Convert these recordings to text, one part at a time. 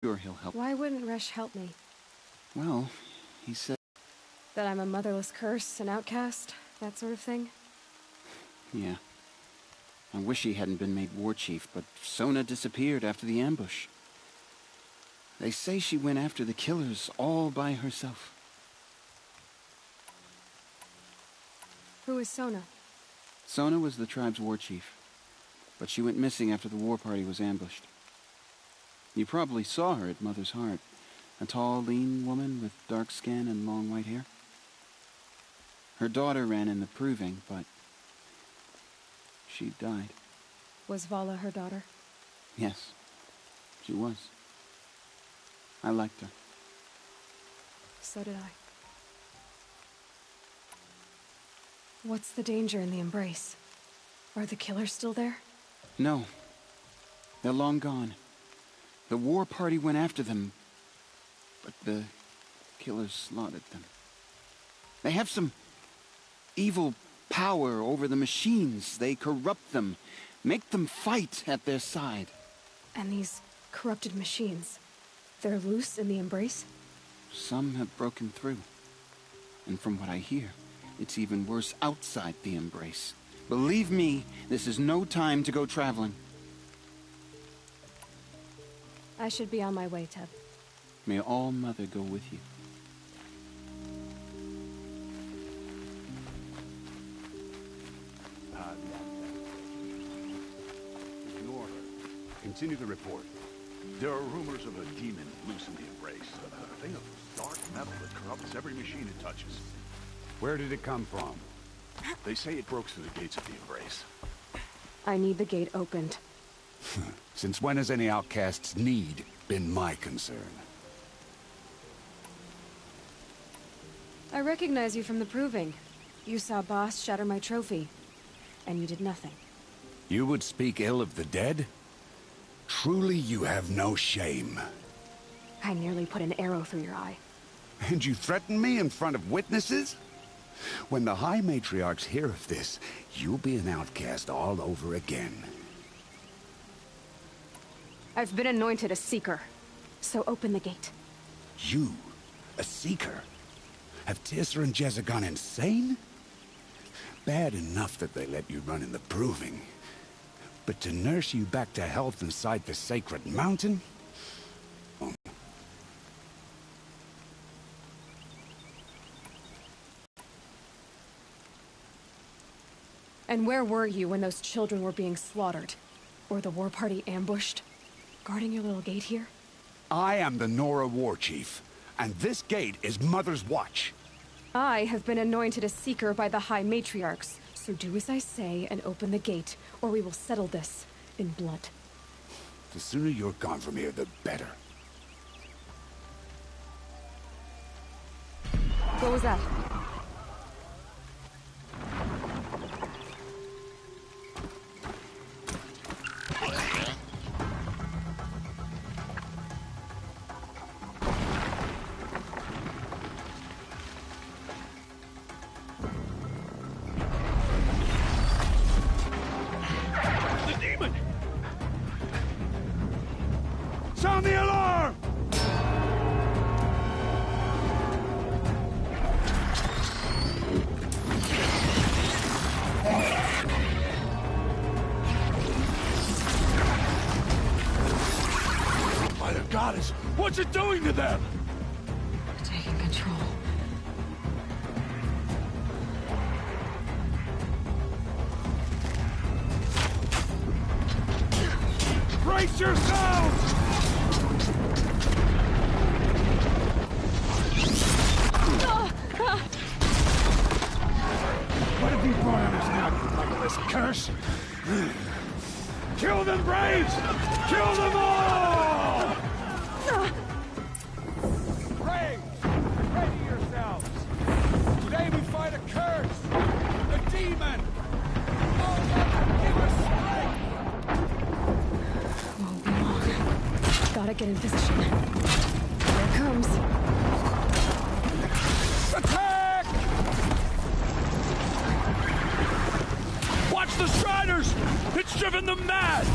Sure, he'll help. Why wouldn't Resh help me? Well, he said... That I'm a motherless curse, an outcast, that sort of thing? Yeah. I wish he hadn't been made war chief, but Sona disappeared after the ambush. They say she went after the killers all by herself. Who is Sona? Sona was the tribe's war chief, but she went missing after the war party was ambushed. You probably saw her at Mother's Heart. A tall, lean woman with dark skin and long white hair. Her daughter ran in the proving, but she died. Was Vala her daughter? Yes, she was. I liked her. So did I. What's the danger in the Embrace? Are the killers still there? No. They're long gone. The war party went after them, but the killers slaughtered them. They have some evil power over the machines. They corrupt them, make them fight at their side. And these corrupted machines, they're loose in the Embrace? Some have broken through. And from what I hear, it's even worse outside the Embrace. Believe me, this is no time to go traveling. I should be on my way, Teb. May All-Mother go with you. Ignore her. Continue the report. There are rumors of a demon loose in the Embrace. A thing of dark metal that corrupts every machine it touches. Where did it come from? They say it broke through the gates of the Embrace. I need the gate opened. Since when has any outcast's need been my concern? I recognize you from the proving. You saw Boss shatter my trophy, and you did nothing. You would speak ill of the dead? Truly you have no shame. I nearly put an arrow through your eye. And you threaten me in front of witnesses? When the High Matriarchs hear of this, you'll be an outcast all over again. I've been anointed a Seeker, so open the gate. You? A Seeker? Have Teersa and Jezza gone insane? Bad enough that they let you run in the proving. But to nurse you back to health inside the sacred mountain? Oh. And where were you when those children were being slaughtered? Or the war party ambushed? Guarding your little gate here? I am the Nora War Chief, and this gate is Mother's watch. I have been anointed a Seeker by the High Matriarchs, so do as I say and open the gate, or we will settle this in blood. The sooner you're gone from here, the better. What was that? Sound the alarm! By the goddess, what's it doing to them? Taking control. Brace yourselves! What have you brought on us now, you legless curse? Kill them, Braves! Kill them all! Braves, ready yourselves! Today we fight a curse! A demon! Oh, give us strength! Won't be long. Gotta get in position. Here it comes. Attack! Watch the Striders! It's driven them mad!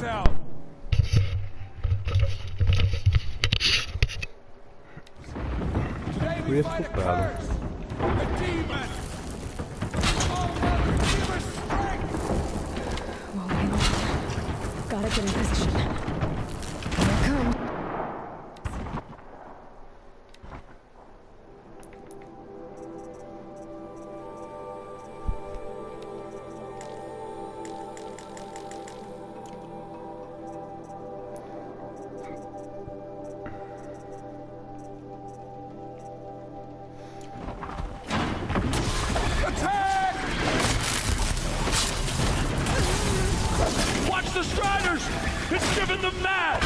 intel! Today we fight a curse! A demon! Oh, mother, give us strength! Won't wait long. Gotta get in position. Here it comes. Attack! Watch the Striders! It's driven them mad!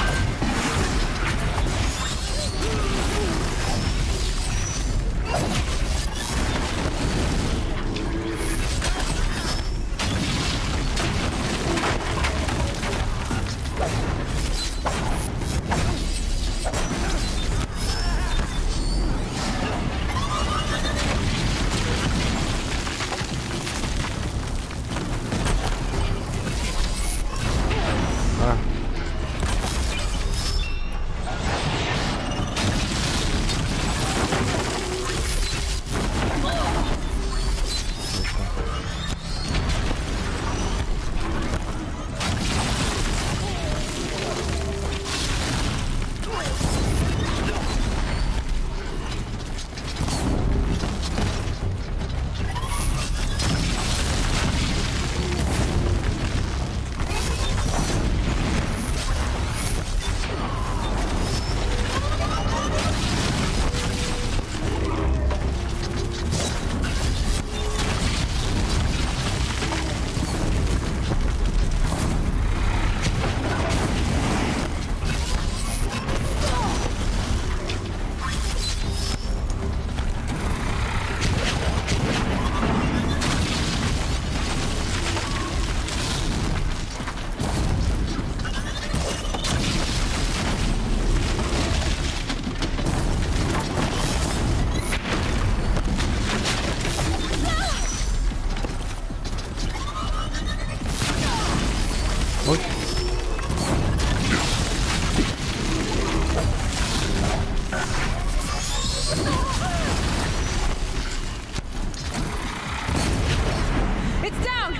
It's down!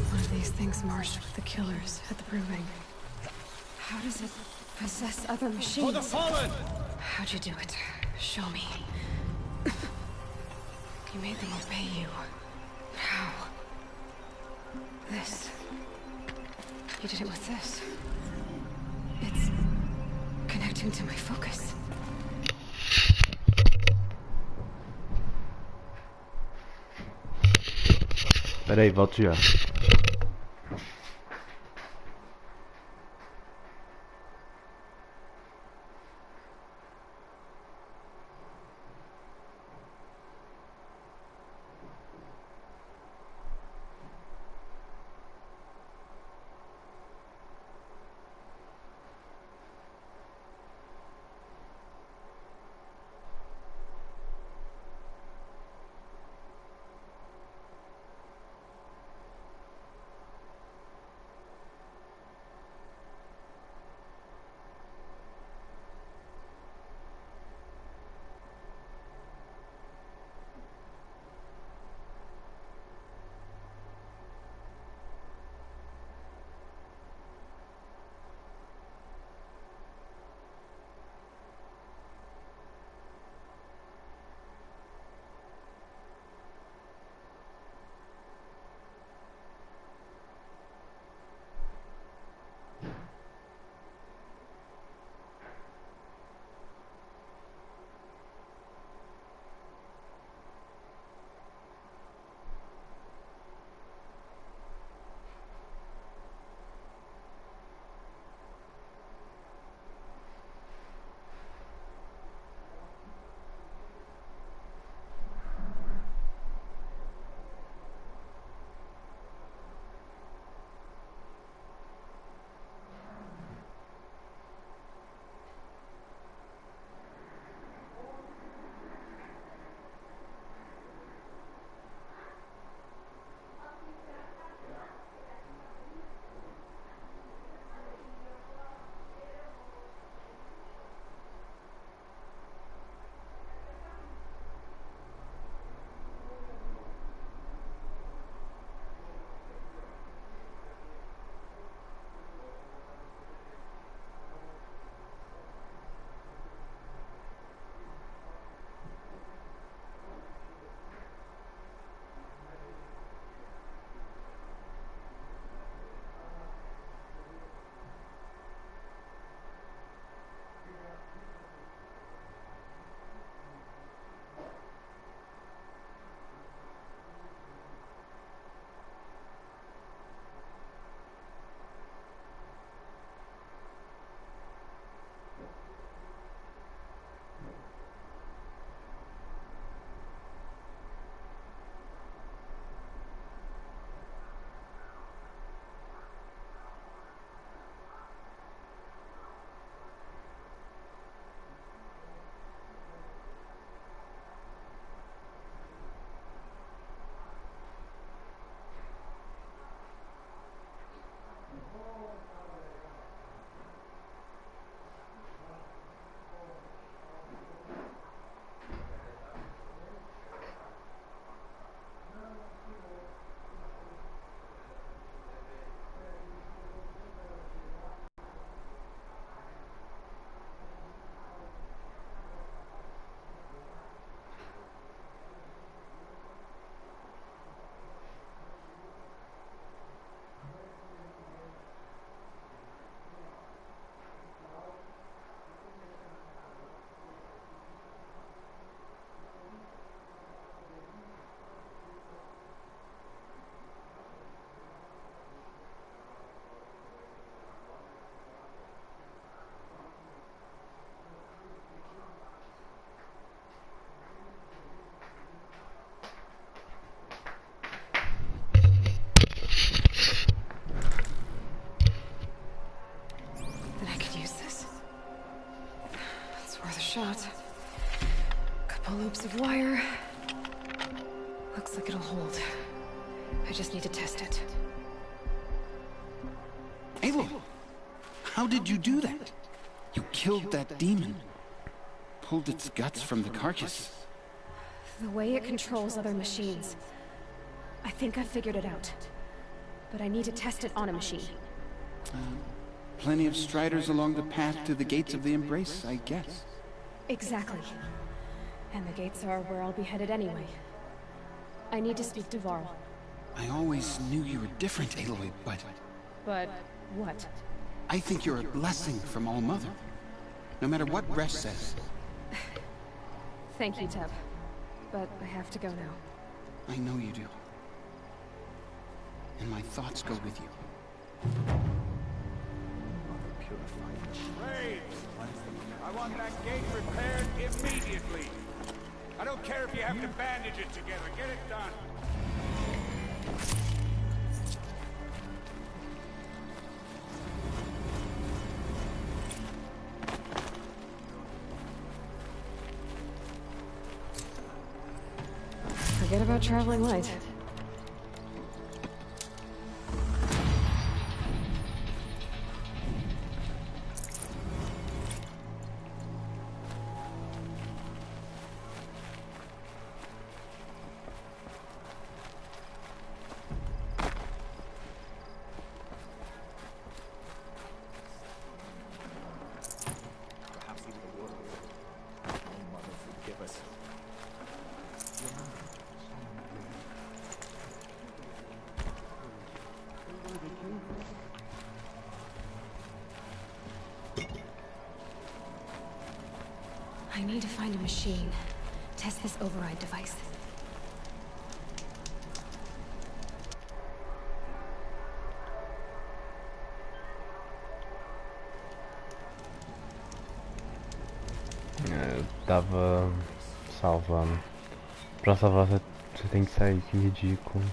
One of these things marched with the killers at the Proving. How does it possess other machines? For the fallen! How'd you do it? Show me. You made them obey you. How? This. You did it with this. It's connecting to my focus. Peraí, volto já. shot. Couple loops of wire. Looks like it'll hold. I just need to test it. Aloy! How did you do that? You killed that demon. Pulled its guts from the carcass. The way it controls other machines. I think I figured it out. But I need to test it on a machine. Plenty of striders along the path to the gates of the Embrace, I guess. Exactly. And the gates are where I'll be headed anyway. I need to speak to Varl. I always knew you were different, Aloy, but... But what? I think you're a blessing from All-Mother. No matter what Resh says. Thank you, Teb. But I have to go now. I know you do. And my thoughts go with you. Raid! I want that gate repaired immediately. I don't care if you have to bandage it together. Get it done. Forget about traveling light. I need to find a machine. Test this override device. Tava salvando. Pra salvar você tem que sair, que ridículo.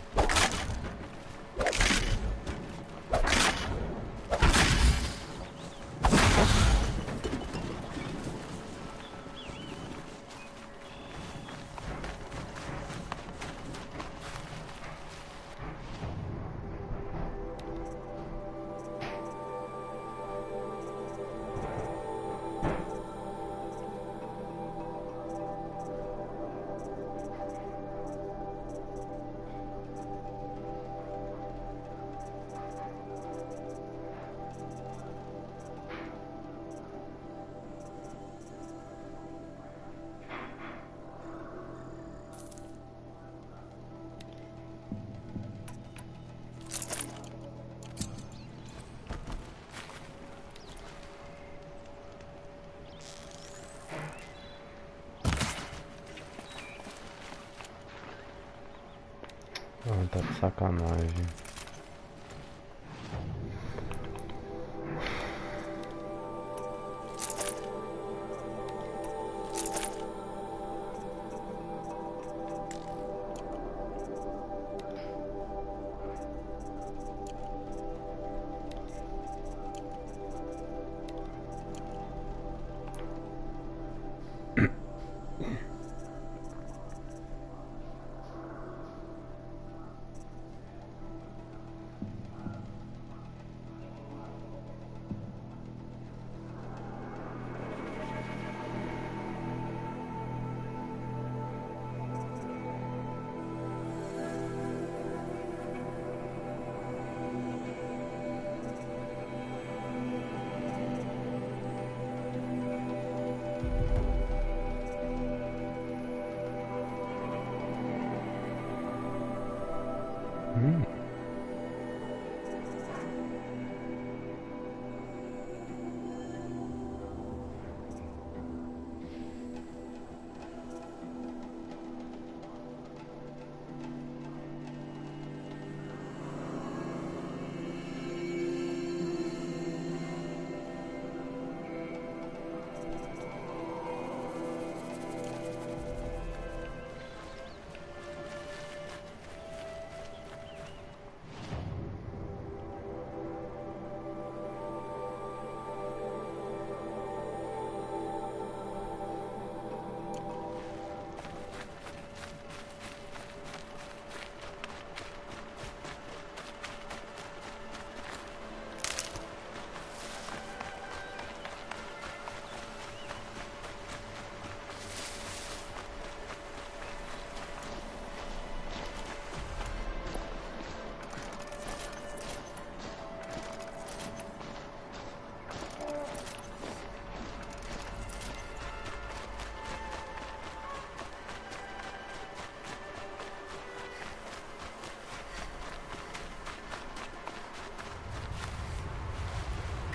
Ah, tá de sacanagem.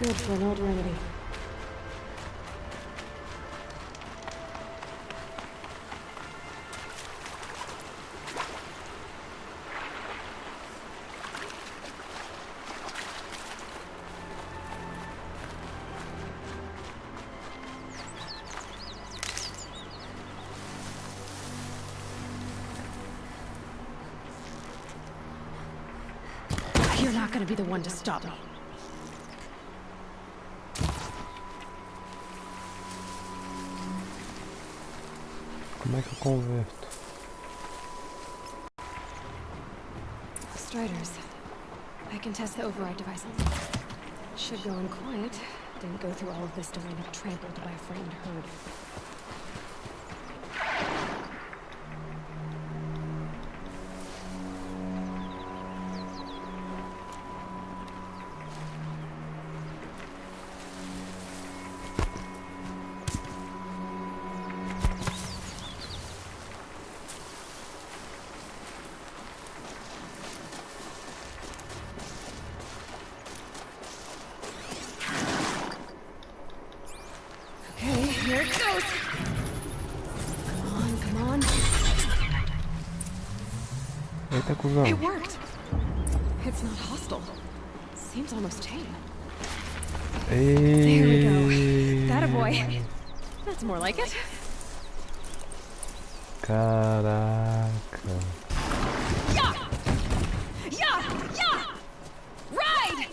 Good for an old remedy. You're not gonna be the one to stop me. Como é que eu converto? Striders. I can test the override devices. Should go in quiet. Didn't go through all of this to wind up trampled by a frightened herd. Okay, here it goes! Come on. Eita, cuzão. It worked! It's not hostile. Seems almost tame. There we go. That a boy. That's more like it. Caraca. Yeah! Yeah! Yeah! Ride!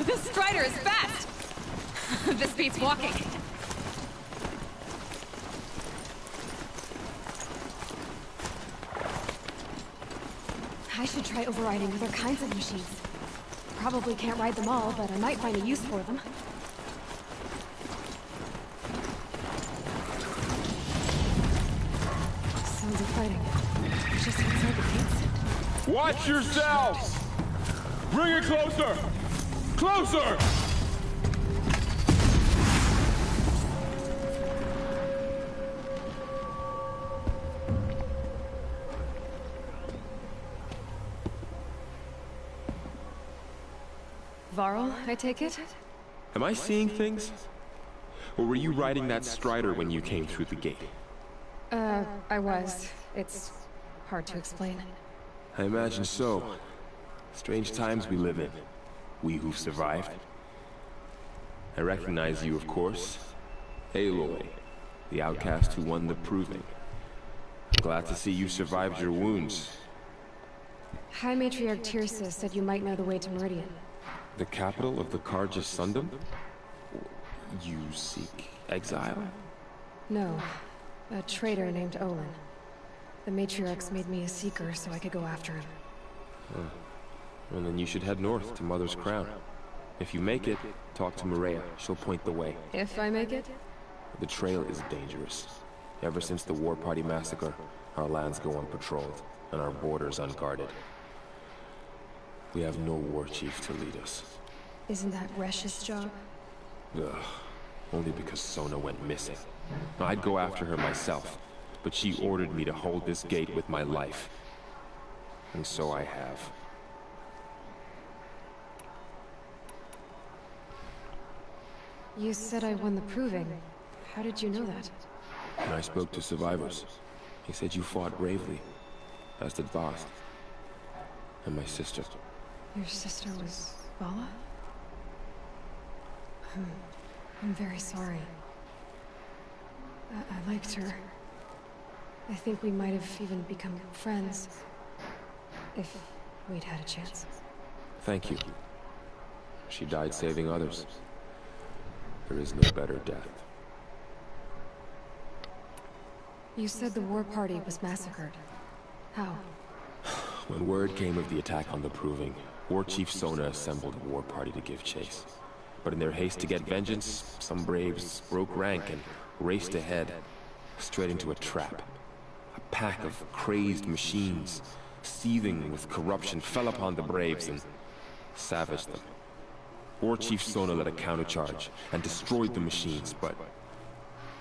This Strider is fast! This beats walking. I should try overriding other kinds of machines. Probably can't ride them all, but I might find a use for them. Sounds of fighting. Just outside the gates. Watch yourselves! Bring it closer! Closer! Varl, I take it? Am I seeing things? Or were you riding that Strider when you came through the gate? I was. It's hard to explain. I imagine so. Strange times we live in. We who've survived. I recognize you, of course. Aloy, the outcast who won the Proving. I'm glad to see you survived your wounds. High Matriarch Tirsa said you might know the way to Meridian. The capital of the Carja Sundom? You seek exile? No. A traitor named Olin. The Matriarchs made me a seeker so I could go after him. Well, then you should head north to Mother's Crown. If you make it, talk to Maria. She'll point the way. If I make it? The trail is dangerous. Ever since the War Party massacre, our lands go unpatrolled, and our borders unguarded. We have no war chief to lead us. Isn't that Resh's job? Ugh. Only because Sona went missing. I'd go after her myself, but she ordered me to hold this gate with my life. And so I have. You said I won the Proving. How did you know that? When I spoke to survivors, he said you fought bravely, as did Bast. And my sister. Your sister was Vala? I'm very sorry. I liked her. I think we might have even become friends. If we'd had a chance. Thank you. She died saving others. There is no better death. You said the War Party was massacred. How? When word came of the attack on the Proving, War Chief Sona assembled a war party to give chase. But in their haste to get vengeance, some braves broke rank and raced ahead, straight into a trap. A pack of crazed machines, seething with corruption, fell upon the braves and savaged them. War Chief Sona led a countercharge and destroyed the machines, but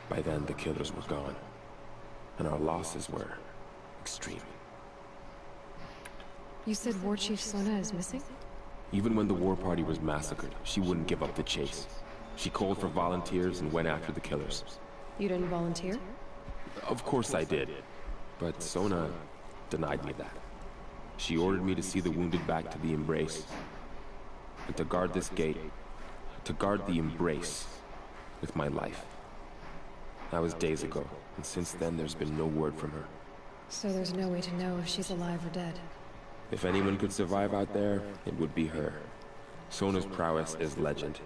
by then the killers were gone, and our losses were extreme. You said War Chief Sona is missing? Even when the war party was massacred, she wouldn't give up the chase. She called for volunteers and went after the killers. You didn't volunteer? Of course I did, but Sona denied me that. She ordered me to see the wounded back to the Embrace, and to guard this gate, to guard the Embrace with my life. That was days ago, and since then there's been no word from her. So there's no way to know if she's alive or dead. If anyone could survive out there, it would be her. Sona's prowess is legend,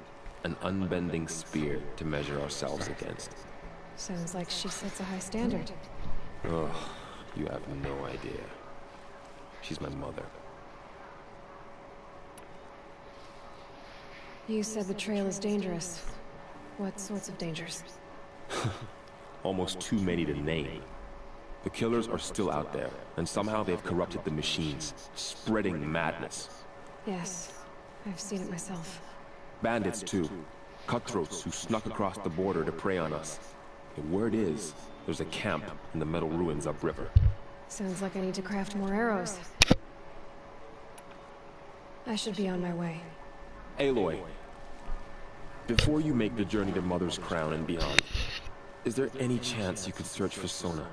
an unbending spear to measure ourselves against. Sounds like she sets a high standard. Oh, you have no idea. She's my mother. You said the trail is dangerous. What sorts of dangers? Almost too many to name. The killers are still out there, and somehow they've corrupted the machines, spreading madness. Yes, I've seen it myself. Bandits, too. Cutthroats who snuck across the border to prey on us. The word is, there's a camp in the metal ruins upriver. Sounds like I need to craft more arrows. I should be on my way. Aloy, before you make the journey to Mother's Crown and beyond, is there any chance you could search for Sona?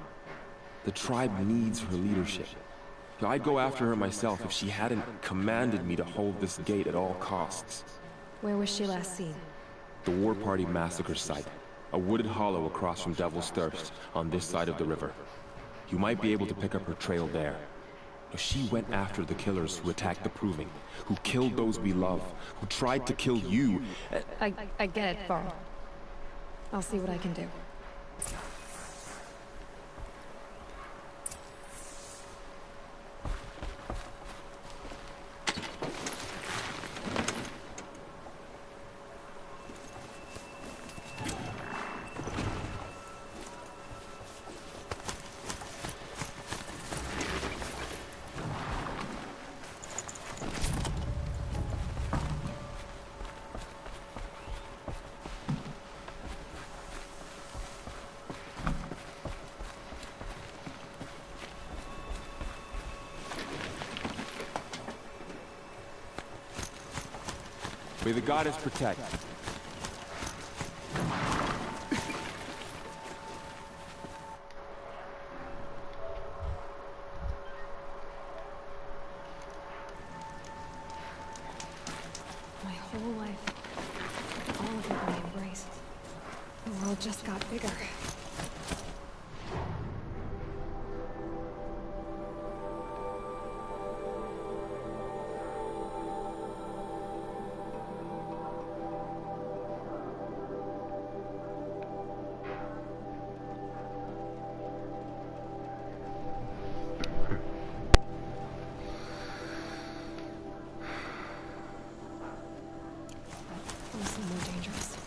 The tribe needs her leadership. I'd go after her myself if she hadn't commanded me to hold this gate at all costs. Where was she last seen? The War Party massacre site. A wooded hollow across from Devil's Thirst, on this side of the river. You might be able to pick up her trail there. She went after the killers who attacked the Proving, who killed those we love, who tried to kill you. I get it, Varl. I'll see what I can do. May the goddess protect. My whole life, all of it I embraced. The world just got bigger. More dangerous.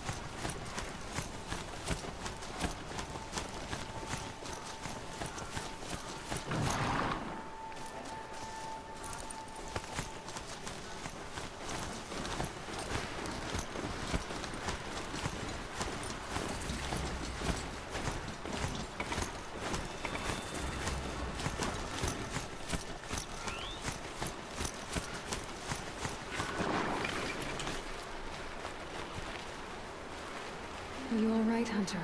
Are you all right, Hunter?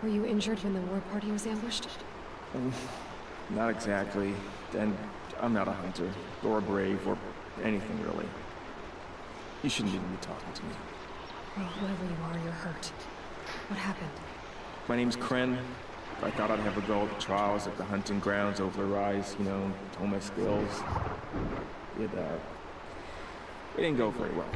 Were you injured when the war party was ambushed? Not exactly. And I'm not a hunter, or a brave, or anything really. You shouldn't even be talking to me. Well, whoever you are, you're hurt. What happened? My name's Kren. I thought I'd have a go at the trials at the hunting grounds over the rise, you know, hone my skills. It didn't go very well.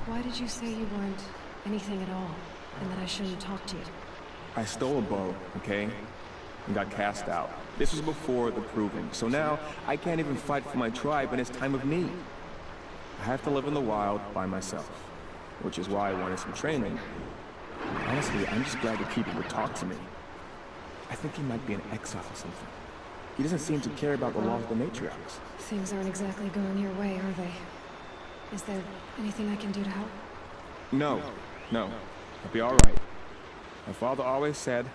Why did you say you weren't anything at all, and that I shouldn't talk to you? I stole a bow, okay? And got cast out. This was before the Proving, so now I can't even fight for my tribe in its time of need. I have to live in the wild by myself, which is why I wanted some training. Honestly, I'm just glad the keeper would talk to me. I think he might be an exile or something. He doesn't seem to care about the laws of the matriarchs. Things aren't exactly going your way, are they? Is there anything I can do to help? No. I'll be all right. My father always said,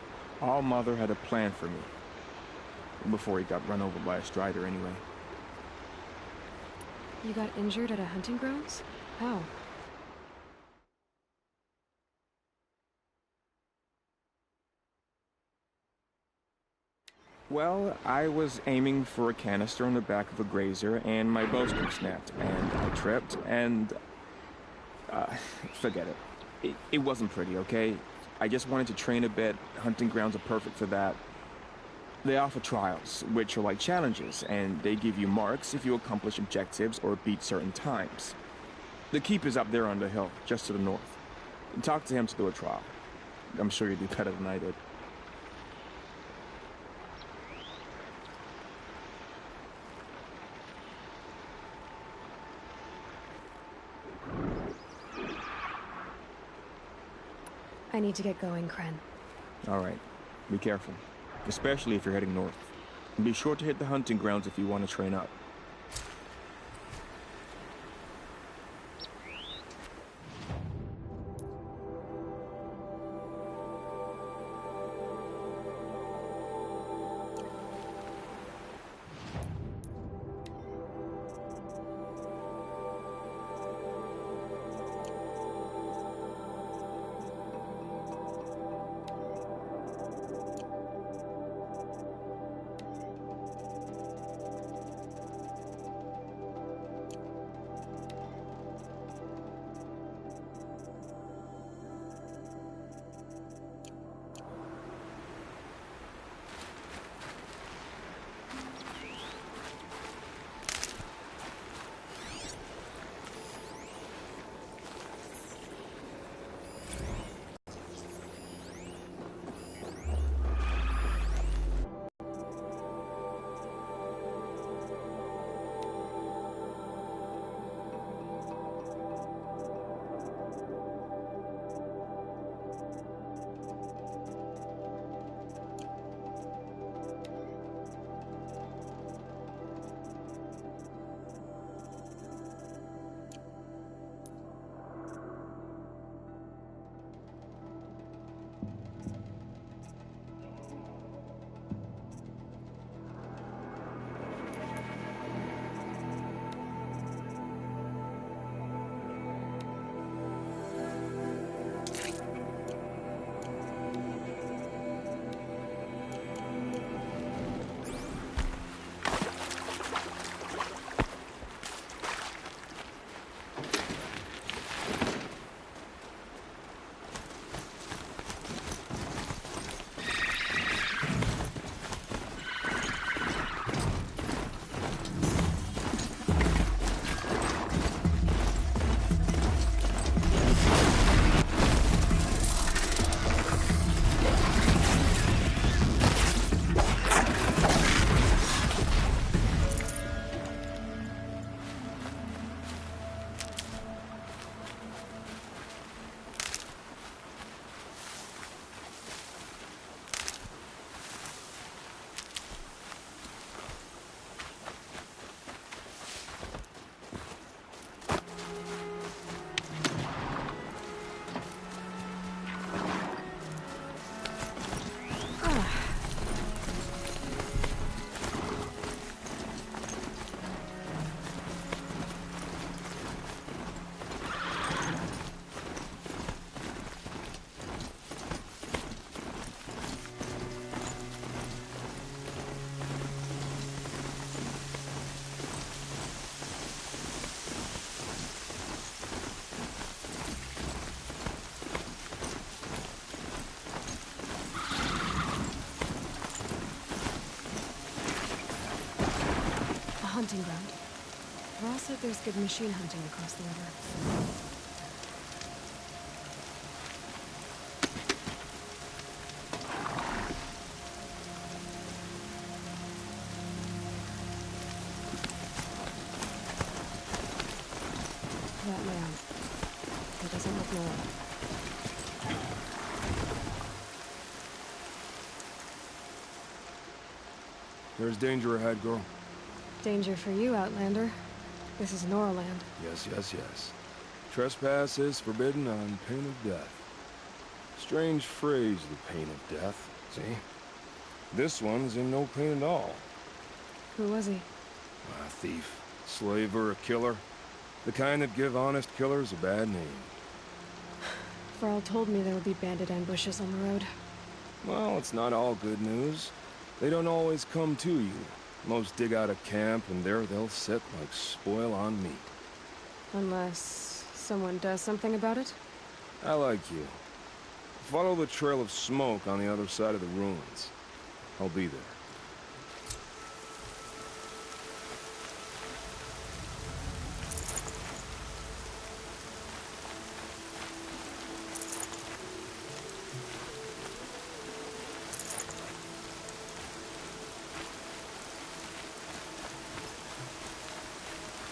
All Mother had a plan for me. Before he got run over by a strider, anyway. You got injured at a hunting grounds? How? Well, I was aiming for a canister on the back of a grazer, and my bowstring snapped, and I tripped, and... forget it. It wasn't pretty, okay? I just wanted to train a bit. Hunting grounds are perfect for that. They offer trials, which are like challenges, and they give you marks if you accomplish objectives or beat certain times. The keep is up there on the hill, just to the north. Talk to him to do a trial. I'm sure you'd do better than I did. I need to get going, Kren. All right. Be careful. Especially if you're heading north. And be sure to hit the hunting grounds if you want to train up. Hunting ground. Ross said there's good machine hunting across the river. That man. He doesn't look normal. There's danger ahead, girl. Danger for you, Outlander. This is Norland. Yes, yes, yes. Trespass is forbidden on pain of death. Strange phrase, the pain of death. See? This one's in no pain at all. Who was he? A thief, slaver, a killer. The kind that give honest killers a bad name. Varl told me there would be bandit ambushes on the road. Well, it's not all good news. They don't always come to you. Most dig out a camp, and there they'll sit like spoil on meat. Unless someone does something about it? I like you. Follow the trail of smoke on the other side of the ruins. I'll be there.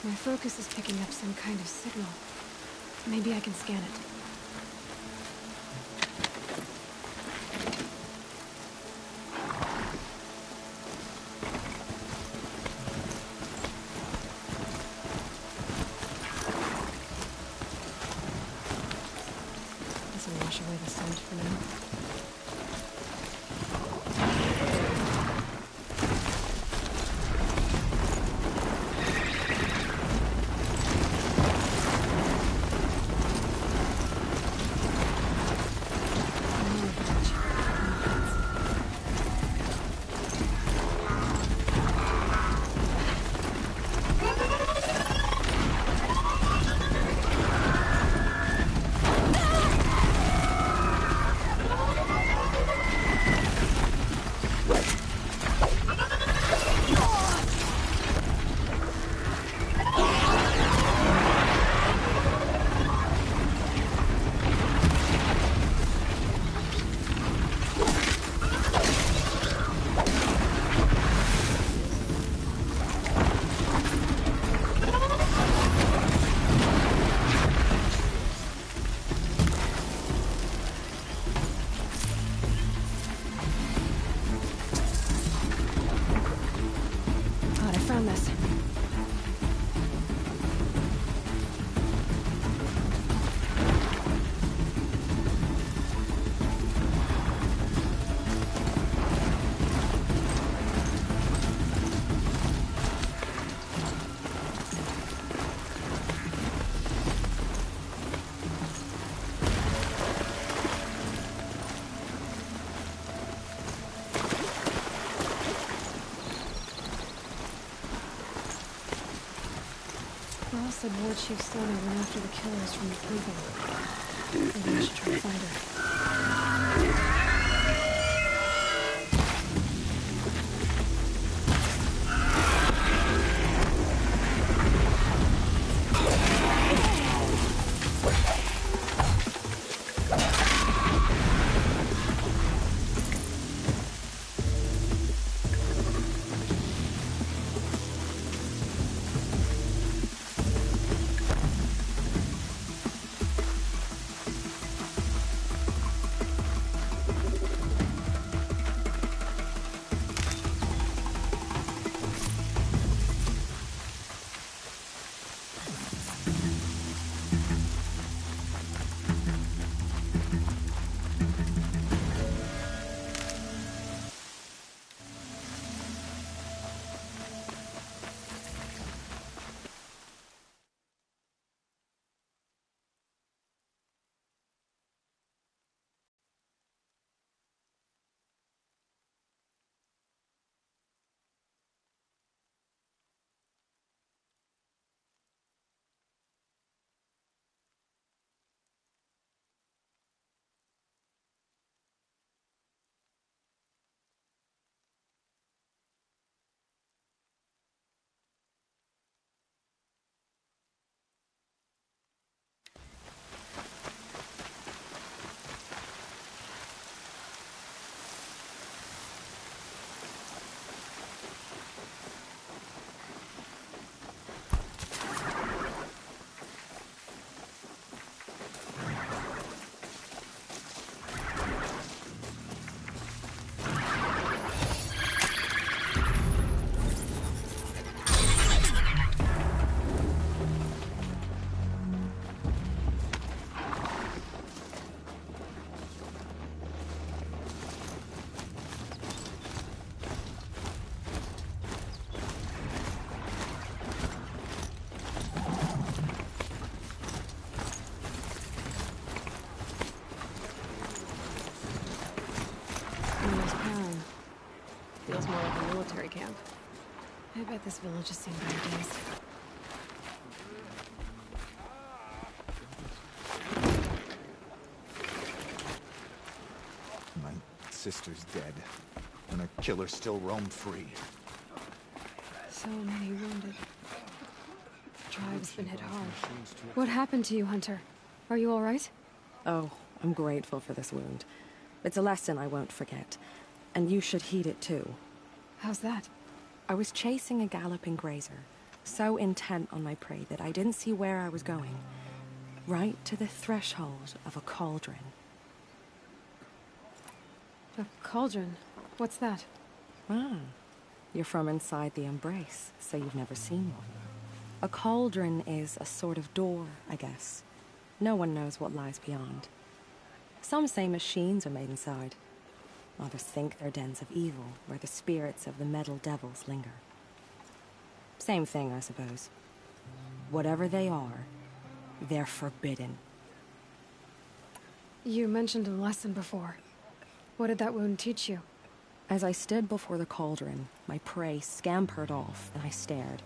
My focus is picking up some kind of signal. Maybe I can scan it. Doesn't wash away the scent for now. Varl said War Chief Sona went after the killers from the Proving. Maybe I should try to find her. There's Paran. Feels more like a military camp. I bet this village has seen better days. My sister's dead, and her killers still roam free. So many wounded. The tribe's been hit hard. What happened to you, Hunter? Are you all right? Oh, I'm grateful for this wound. It's a lesson I won't forget. And you should heed it too. How's that? I was chasing a galloping grazer, so intent on my prey that I didn't see where I was going. Right to the threshold of a cauldron. A cauldron? What's that? Ah, you're from inside the Embrace, so you've never seen one. A cauldron is a sort of door, I guess. No one knows what lies beyond. Some say machines are made inside. Others think they're dens of evil, where the spirits of the metal devils linger. Same thing, I suppose. Whatever they are, they're forbidden. You mentioned a lesson before. What did that wound teach you? As I stood before the cauldron, my prey scampered off, and I stared,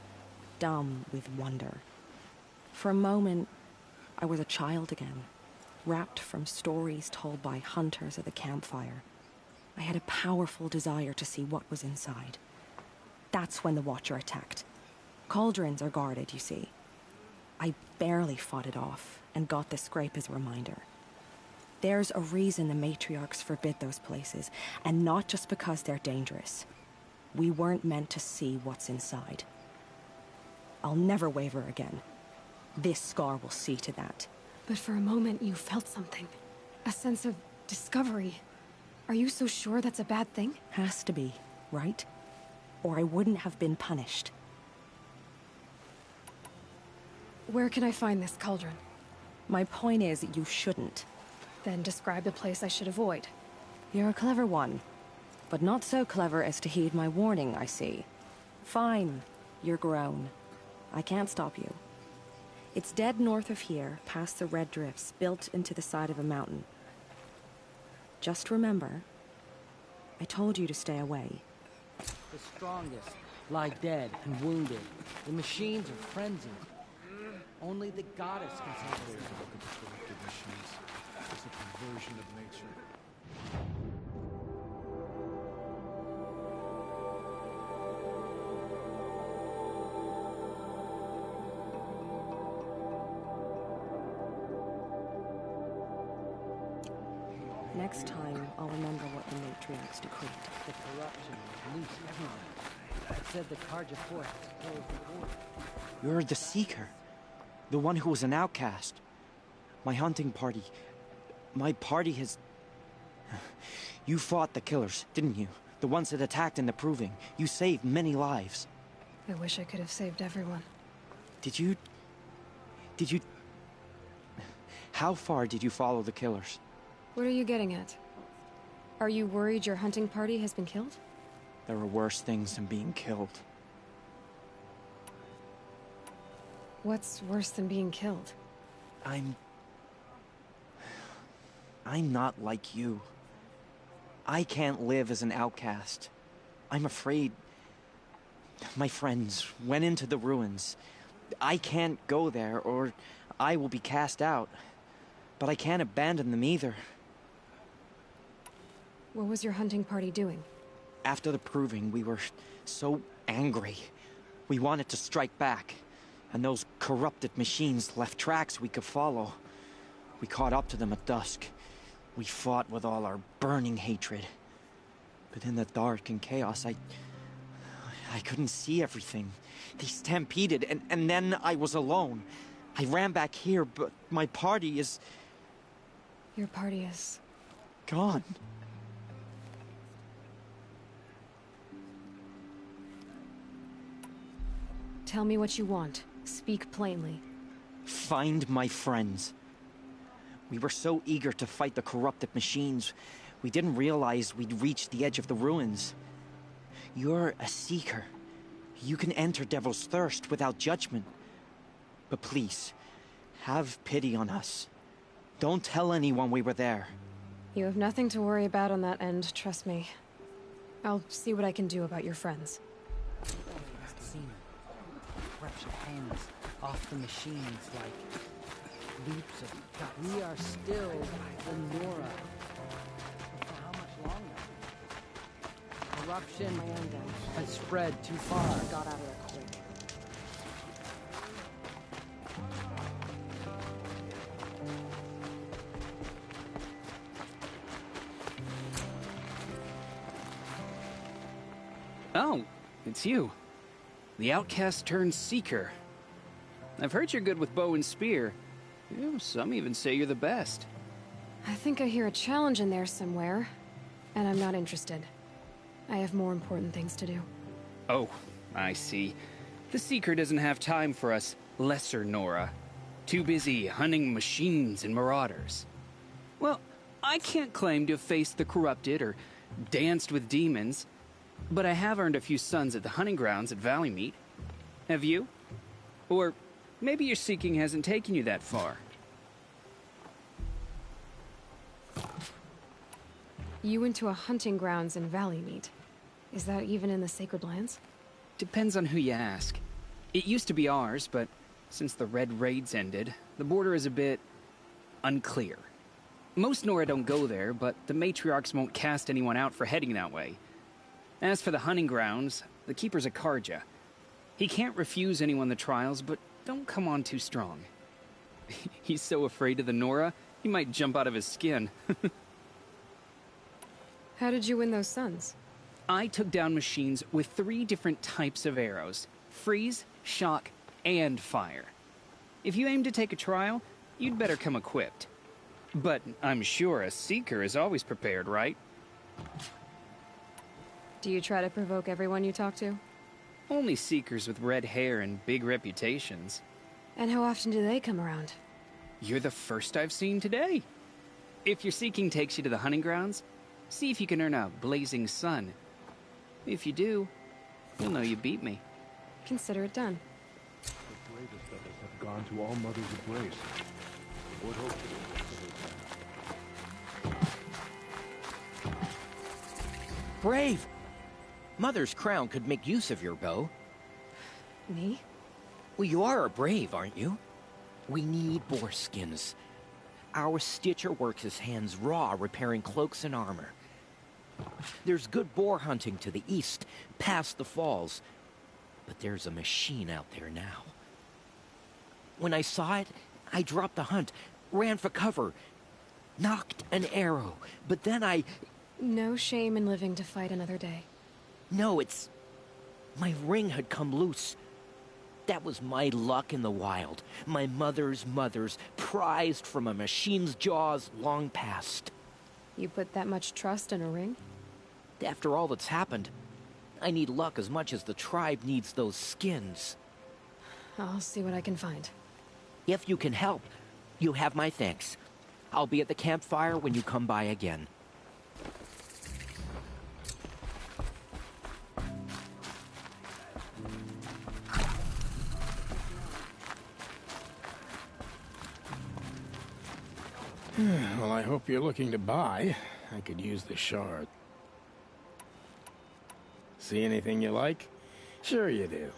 dumb with wonder. For a moment, I was a child again, wrapped from stories told by hunters at the campfire. I had a powerful desire to see what was inside. That's when the Watcher attacked. Cauldrons are guarded, you see. I barely fought it off, and got the scrape as a reminder. There's a reason the matriarchs forbid those places, and not just because they're dangerous. We weren't meant to see what's inside. I'll never waver again. This scar will see to that. But for a moment you felt something. A sense of discovery. Are you so sure that's a bad thing? Has to be, right? Or I wouldn't have been punished. Where can I find this cauldron? My point is, you shouldn't. Then describe the place I should avoid. You're a clever one. But not so clever as to heed my warning, I see. Fine. You're grown. I can't stop you. It's dead north of here, past the red drifts, built into the side of a mountain. Just remember, I told you to stay away. The strongest lie dead and wounded. The machines are frenzied. Only the goddess can save them. It's a perversion of nature. Next time, I'll remember what the matriarchs decreed. The corruption is loose everywhere. It said the Carja Fort closed the border. You're the Seeker. The one who was an outcast. My hunting party. My party has... You fought the killers, didn't you? The ones that attacked in the Proving. You saved many lives. I wish I could have saved everyone. Did you... How far did you follow the killers? What are you getting at? Are you worried your hunting party has been killed? There are worse things than being killed. What's worse than being killed? I'm not like you. I can't live as an outcast. I'm afraid... My friends went into the ruins. I can't go there, or I will be cast out. But I can't abandon them either. What was your hunting party doing? After the Proving, we were so angry. We wanted to strike back. And those corrupted machines left tracks we could follow. We caught up to them at dusk. We fought with all our burning hatred. But in the dark and chaos, I couldn't see everything. They stampeded, and then I was alone. I ran back here, but my party is... Your party is... gone. Tell me what you want. Speak plainly. Find my friends. We were so eager to fight the corrupted machines, we didn't realize we'd reached the edge of the ruins. You're a Seeker. You can enter Devil's Thirst without judgment. But please, have pity on us. Don't tell anyone we were there. You have nothing to worry about on that end, trust me. I'll see what I can do about your friends. Seen corruption hands off the machines like leaps of God. We are still the Nora. For how much longer? Corruption has spread too far. Got out of there quick. Oh, it's you. The outcast turned seeker. I've heard you're good with bow and spear. Some even say you're the best. I think I hear a challenge in there somewhere, and I'm not interested. I have more important things to do. Oh, I see. The Seeker doesn't have time for us lesser Nora. Too busy hunting machines and marauders. Well, I can't claim to have faced the corrupted or danced with demons, but I have earned a few suns at the hunting grounds at Valleymeet. Have you? Or maybe your seeking hasn't taken you that far. You went to a hunting grounds in Valleymeet. Is that even in the Sacred Lands? Depends on who you ask. It used to be ours, but since the Red Raids ended, the border is a bit unclear. Most Nora don't go there, but the matriarchs won't cast anyone out for heading that way. As for the hunting grounds, the Keeper's a Karja. He can't refuse anyone the trials, but don't come on too strong. He's so afraid of the Nora, he might jump out of his skin. How did you win those suns? I took down machines with 3 different types of arrows: freeze, shock, and fire. If you aim to take a trial, you'd better come equipped. But I'm sure a Seeker is always prepared, right? Do you try to provoke everyone you talk to? Only Seekers with red hair and big reputations. And how often do they come around? You're the first I've seen today. If your seeking takes you to the hunting grounds, see if you can earn a blazing sun. If you do, you'll know you beat me. Consider it done. The bravest of us have gone to all Mother's embrace. What hope Brave! Mother's crown could make use of your bow. Me? Well, you are a brave, aren't you? We need boar skins. Our Stitcher works his hands raw repairing cloaks and armor. There's good boar hunting to the east, past the falls. But there's a machine out there now. When I saw it, I dropped the hunt, ran for cover, knocked an arrow, but then I... No shame in living to fight another day. No, it's... My ring had come loose. That was my luck in the wild. My mother's prized from a machine's jaws long past. You put that much trust in a ring? After all that's happened, I need luck as much as the tribe needs those skins. I'll see what I can find. If you can help, you have my thanks. I'll be at the campfire when you come by again. Well, I hope you're looking to buy. I could use the shard. See anything you like? Sure you do.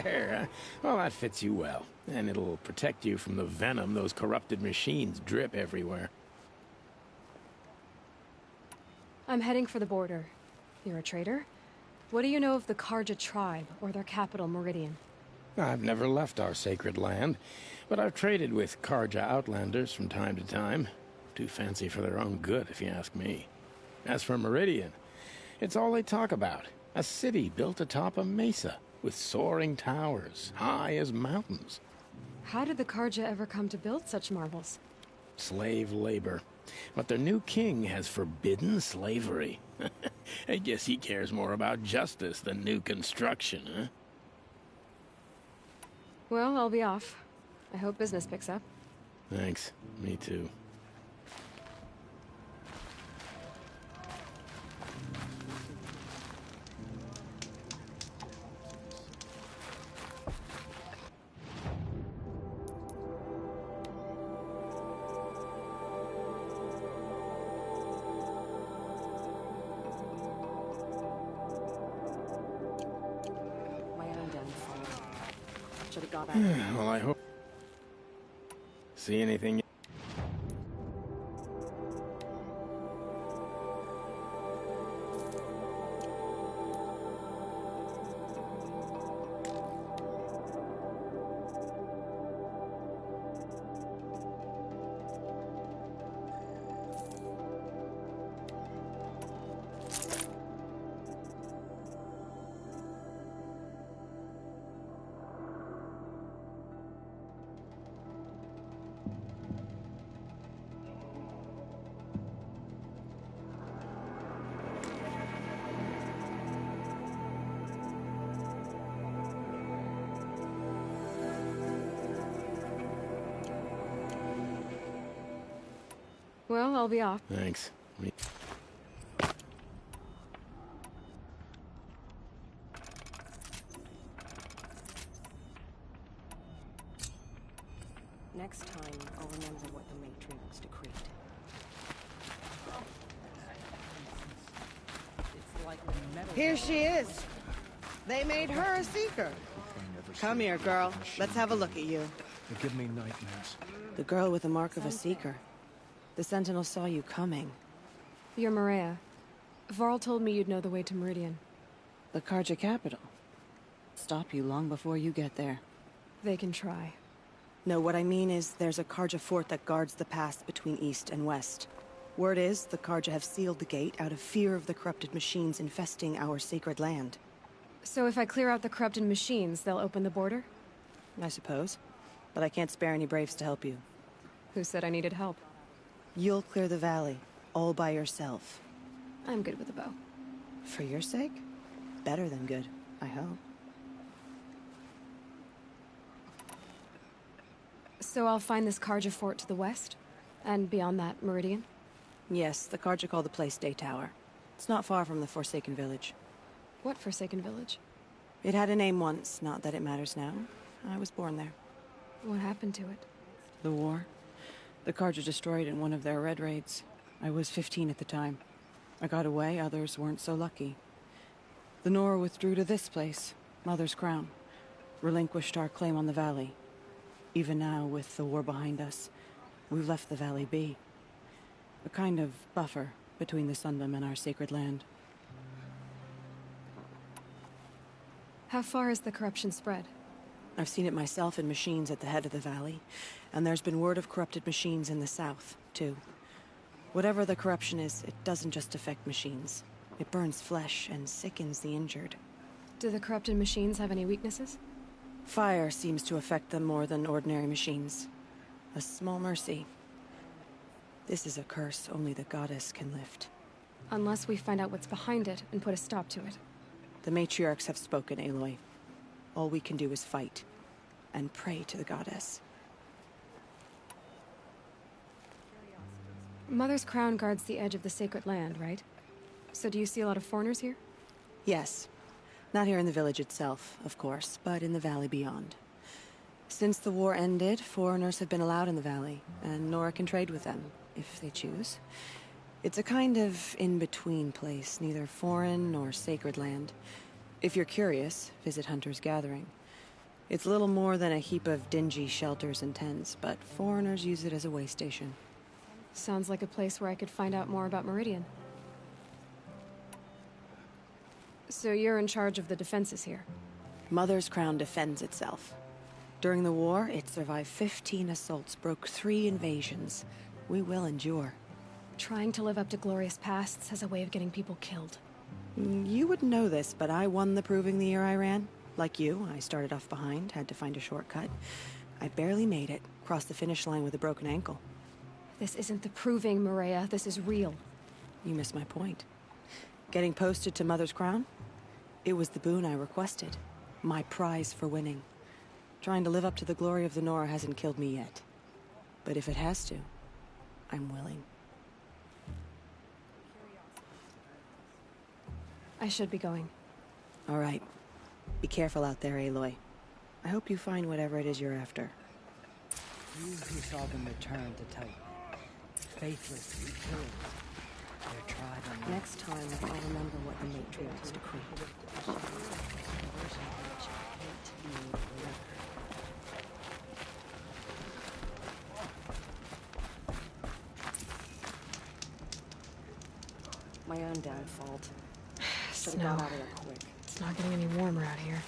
hair, huh? Well, that fits you well. And it'll protect you from the venom those corrupted machines drip everywhere. I'm heading for the border. You're a trader? What do you know of the Carja tribe, or their capital, Meridian? I've never left our sacred land, but I've traded with Carja outlanders from time to time. Too fancy for their own good, if you ask me. As for Meridian, it's all they talk about. A city built atop a mesa, with soaring towers, high as mountains. How did the Carja ever come to build such marvels? Slave labor. But their new king has forbidden slavery. I guess he cares more about justice than new construction, huh? Well, I'll be off. I hope business picks up. Thanks. Me too. Should have got out. Well, I hope... See anything? Well, I'll be off. Thanks. Next time, I'll remember what the Matriarchs decreed. Here she is. They made her a Seeker. Come here, girl. Let's have a look at you. They give me nightmares. The girl with the mark of a Seeker. The Sentinel saw you coming. You're Maria. Varl told me you'd know the way to Meridian. The Carja capital. Stop you long before you get there. They can try. No, what I mean is there's a Carja fort that guards the pass between east and west. Word is the Carja have sealed the gate out of fear of the corrupted machines infesting our sacred land. So if I clear out the corrupted machines, they'll open the border? I suppose. But I can't spare any braves to help you. Who said I needed help? You'll clear the valley, all by yourself. I'm good with a bow. For your sake? Better than good, I hope. So I'll find this Carja fort to the west? And beyond that, Meridian? Yes, the Carja call the place Day Tower. It's not far from the Forsaken Village. What Forsaken Village? It had a name once, not that it matters now. I was born there. What happened to it? The war. The Carja destroyed in one of their red raids. I was 15 at the time. I got away, others weren't so lucky. The Nora withdrew to this place, Mother's Crown. Relinquished our claim on the valley. Even now, with the war behind us, we've left the valley be. A kind of buffer between the Sundom and our sacred land. How far has the corruption spread? I've seen it myself in machines at the head of the valley, and there's been word of corrupted machines in the south, too. Whatever the corruption is, it doesn't just affect machines. It burns flesh and sickens the injured. Do the corrupted machines have any weaknesses? Fire seems to affect them more than ordinary machines. A small mercy. This is a curse only the goddess can lift. Unless we find out what's behind it and put a stop to it. The matriarchs have spoken, Aloy. All we can do is fight, and pray to the goddess. Mother's Crown guards the edge of the sacred land, right? So do you see a lot of foreigners here? Yes. Not here in the village itself, of course, but in the valley beyond. Since the war ended, foreigners have been allowed in the valley, and Nora can trade with them, if they choose. It's a kind of in-between place, neither foreign nor sacred land. If you're curious, visit Hunter's Gathering. It's little more than a heap of dingy shelters and tents, but foreigners use it as a way station. Sounds like a place where I could find out more about Meridian. So you're in charge of the defenses here? Mother's Crown defends itself. During the war, it survived 15 assaults, broke 3 invasions. We will endure. Trying to live up to glorious pasts has a way of getting people killed. You wouldn't know this, but I won the proving the year I ran. Like you, I started off behind, had to find a shortcut. I barely made it, crossed the finish line with a broken ankle. This isn't the proving, Maria. This is real. You missed my point. Getting posted to Mother's Crown? It was the boon I requested. My prize for winning. Trying to live up to the glory of the Nora hasn't killed me yet. But if it has to, I'm willing. I should be going. All right. Be careful out there, Aloy. I hope you find whatever it is you're after. You who saw them return to Titan. Faithless killers. Their tribe and Next time, I'll remember what the matriarchs decreed. My own damn fault. Should've got out of there quick. It's not getting any warmer out here.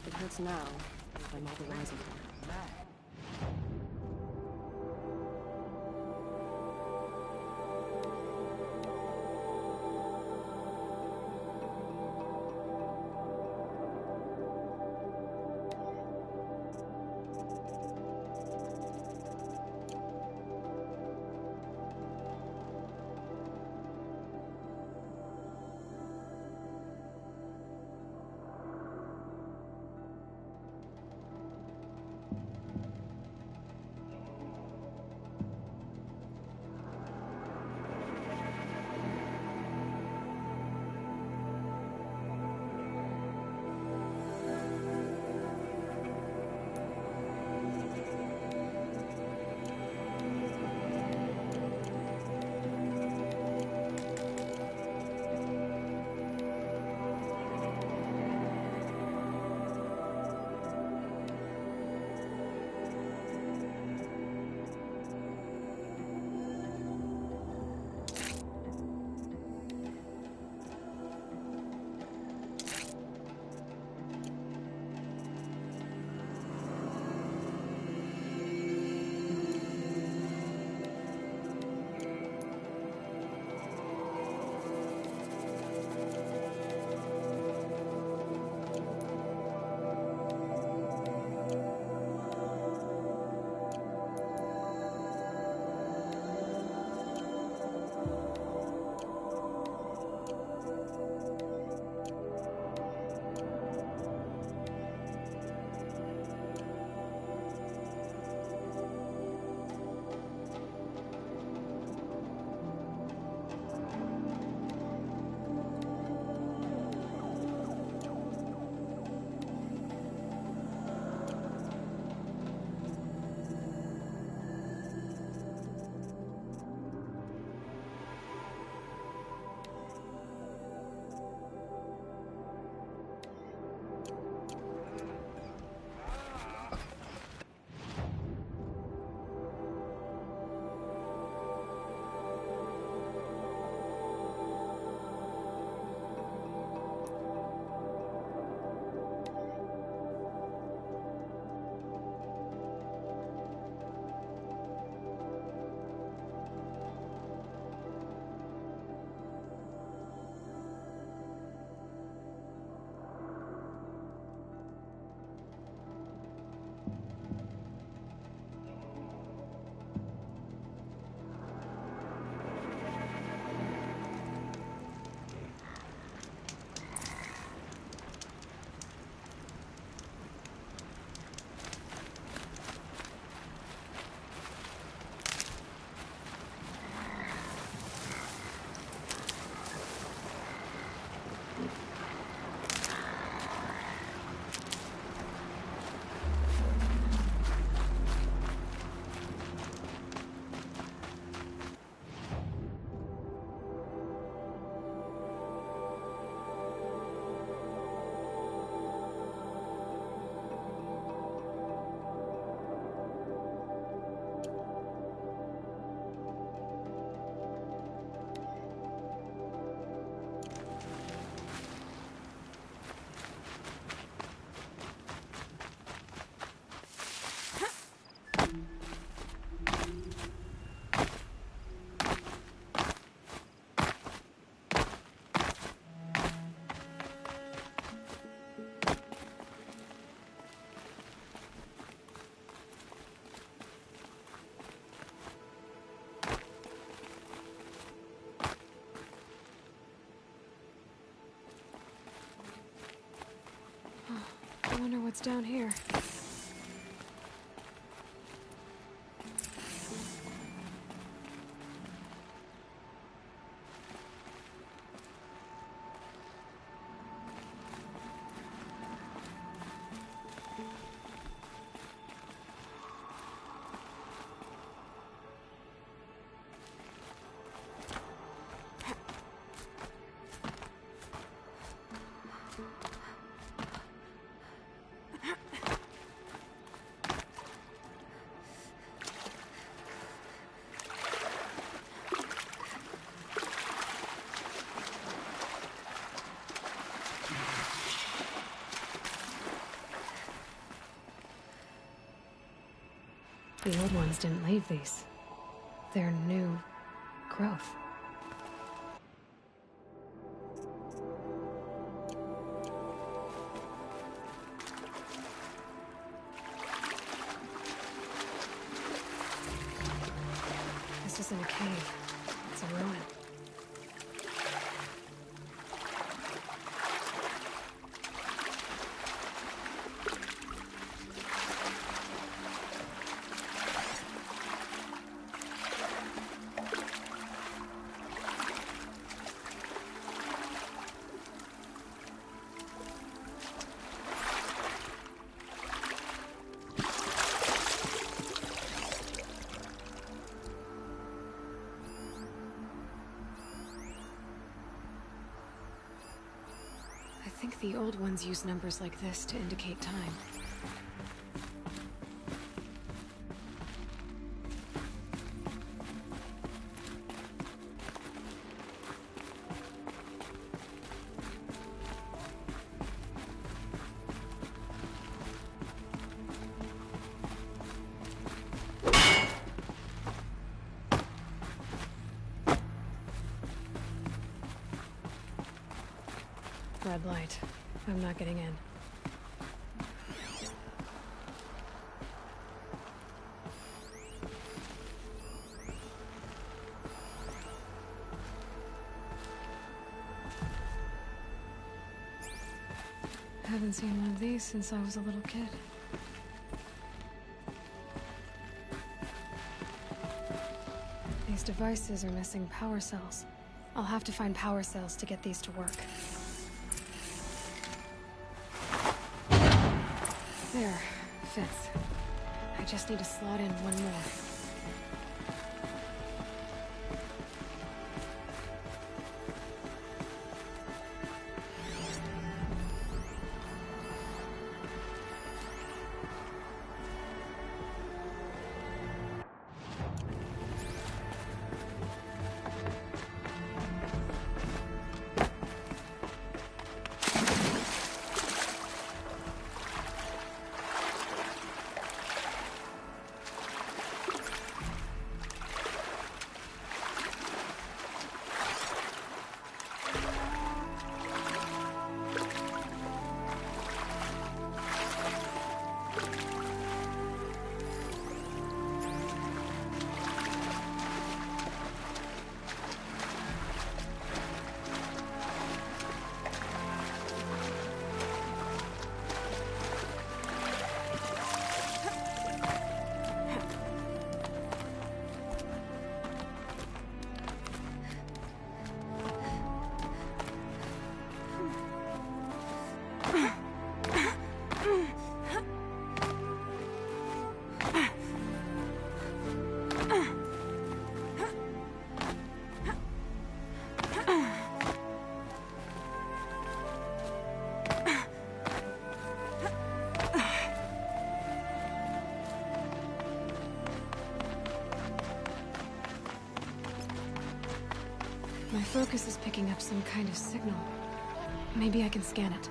It hurts now, but I'm all the wiser for it. wonder what's down here. The old ones didn't leave these. They're new growth. This isn't a cave. It's a ruin. I think the old ones use numbers like this to indicate time. Red light. I'm not getting in. Haven't seen one of these since I was a little kid. These devices are missing power cells. I'll have to find power cells to get these to work. There, fits. I just need to slot in one more. My focus is picking up some kind of signal. Maybe I can scan it.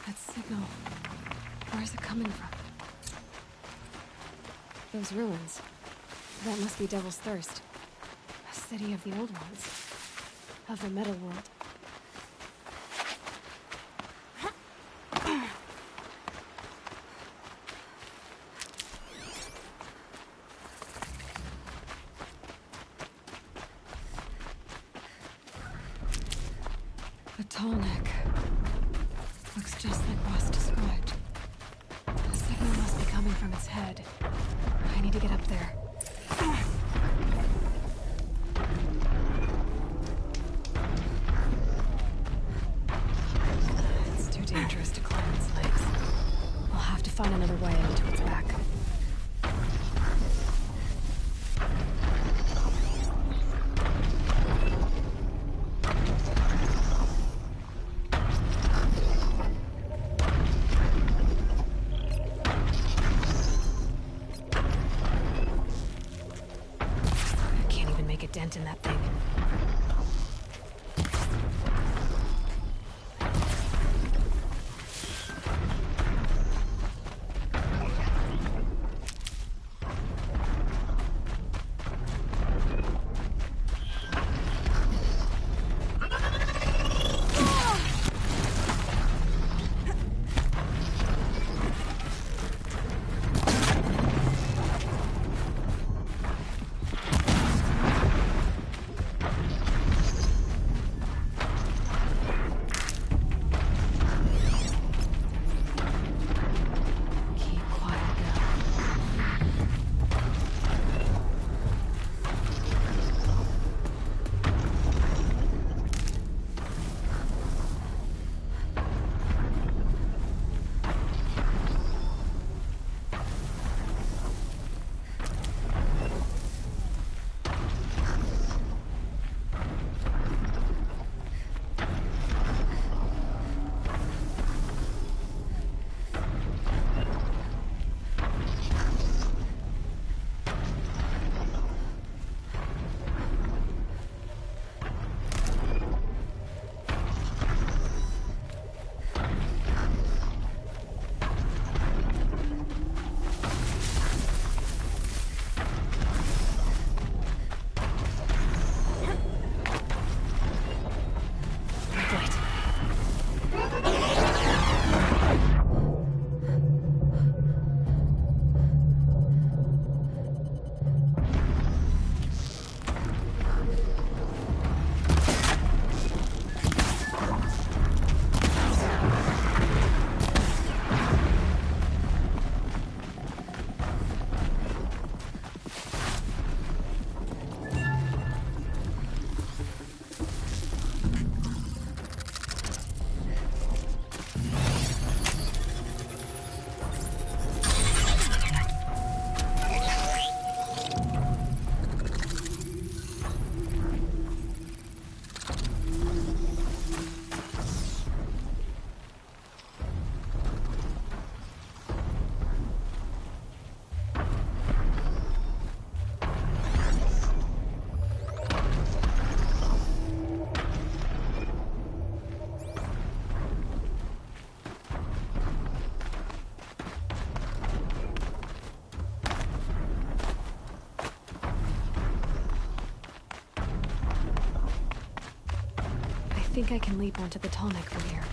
That signal. Where's it coming from? Those ruins. That must be Devil's Thirst. A city of the old ones. Of the metal world. The tall neck. Looks just like Ross described. The signal must be coming from its head. I need to get up there. It's too dangerous to climb its legs. I'll have to find another way into its back. In that thing. I think I can leap onto the tall neck from here.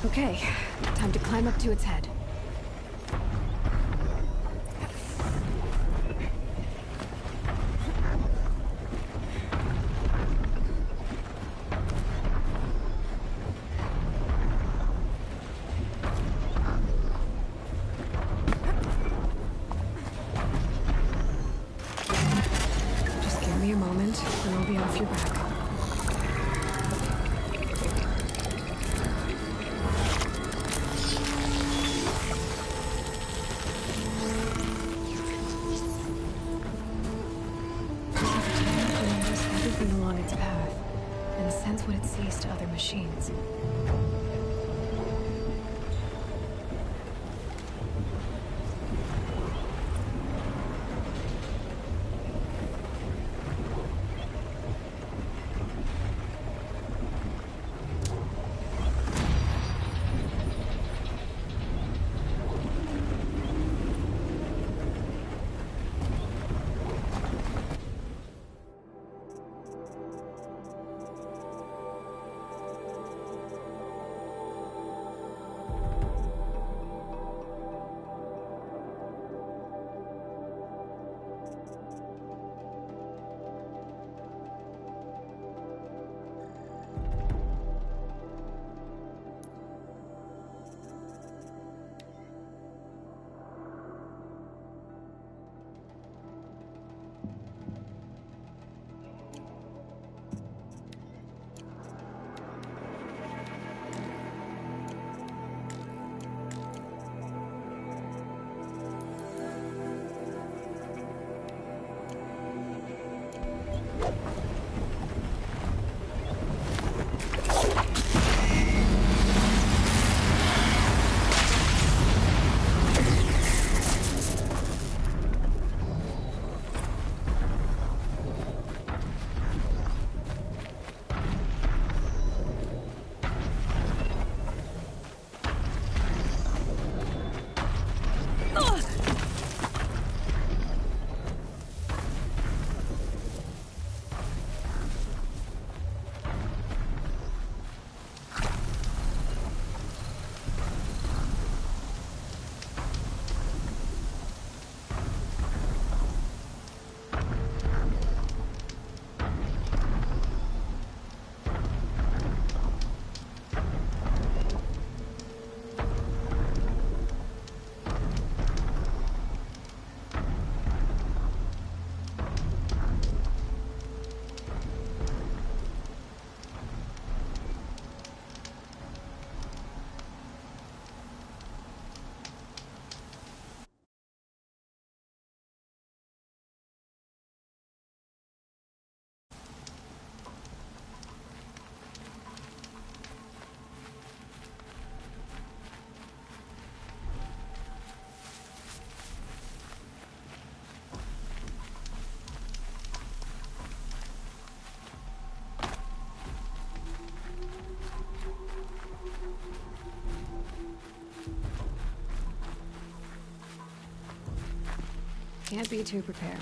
Okay, time to climb up to its head. Just give me a moment, and I'll be off your back. machines. Can't be too prepared.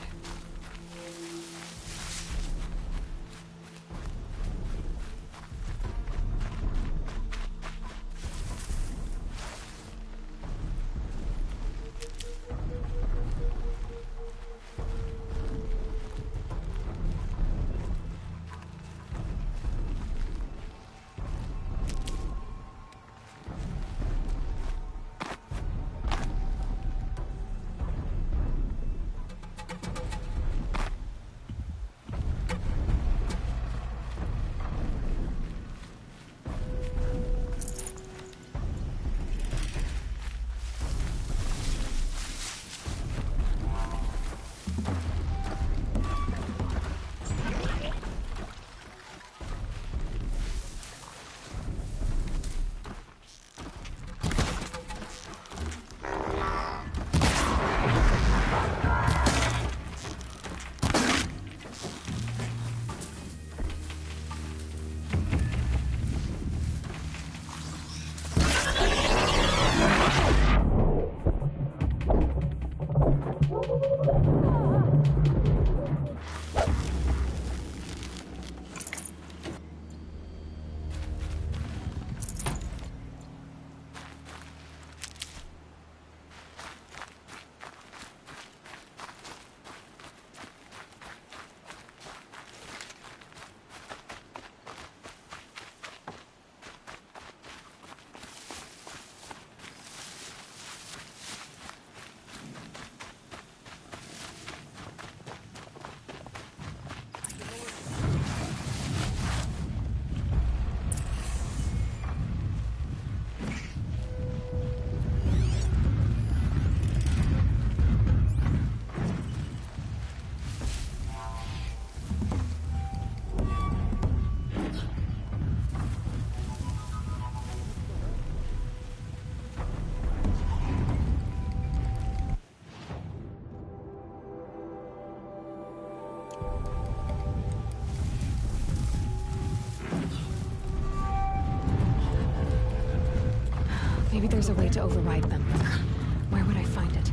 Maybe there's a way to override them. Where would I find it?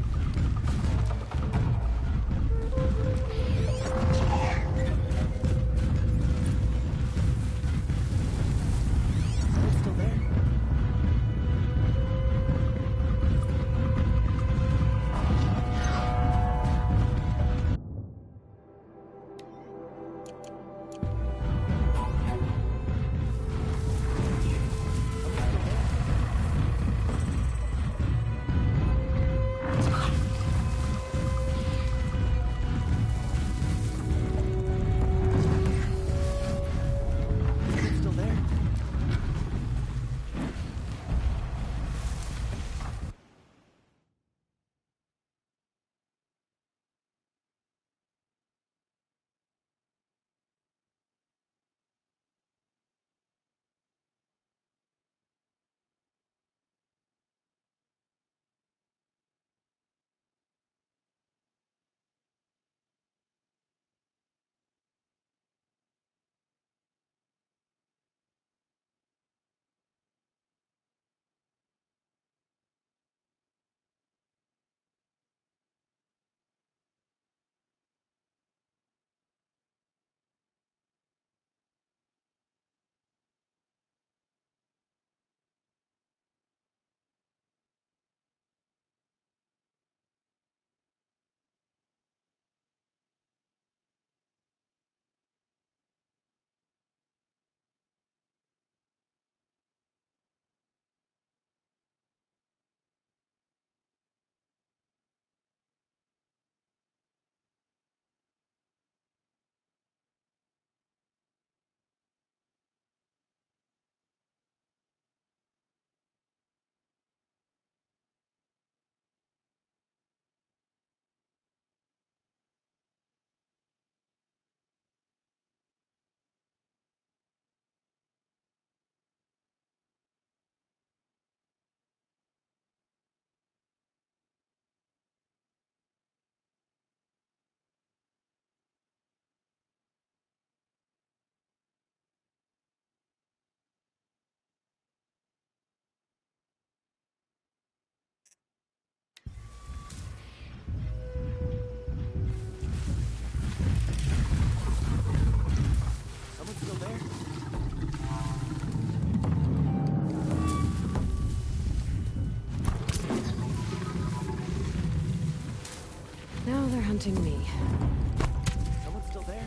Now they're hunting me. Someone's still there?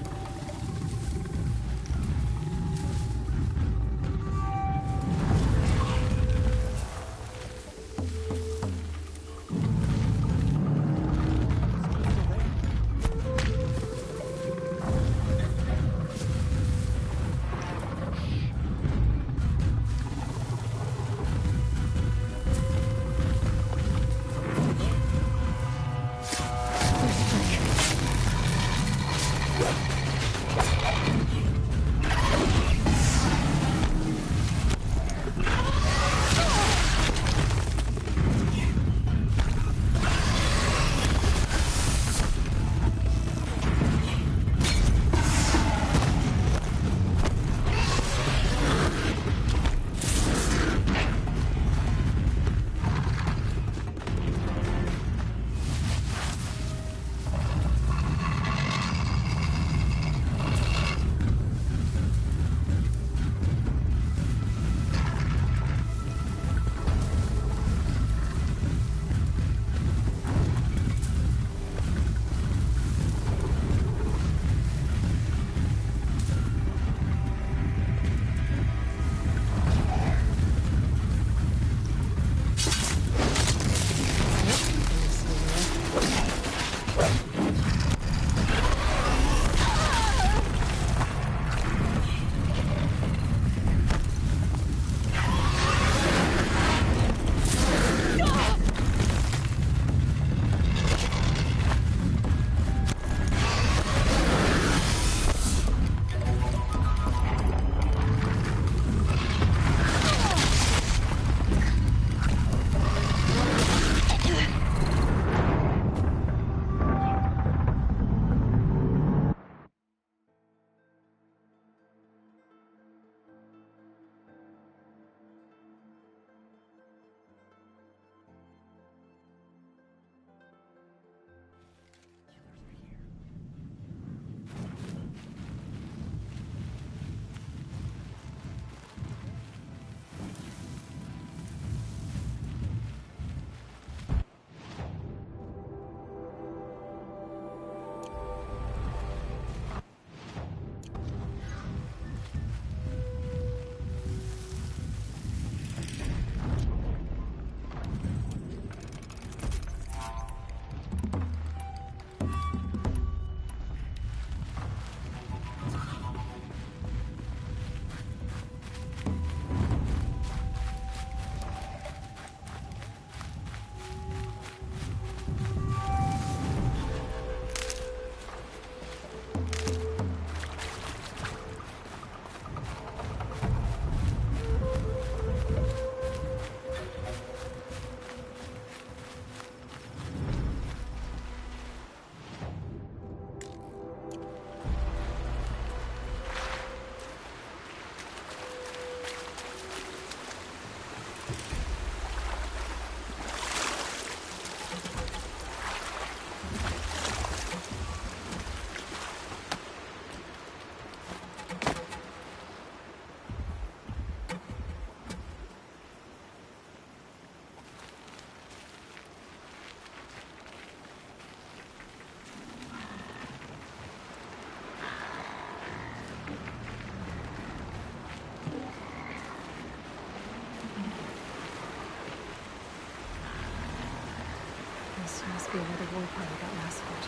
This must be where the war party got massacred.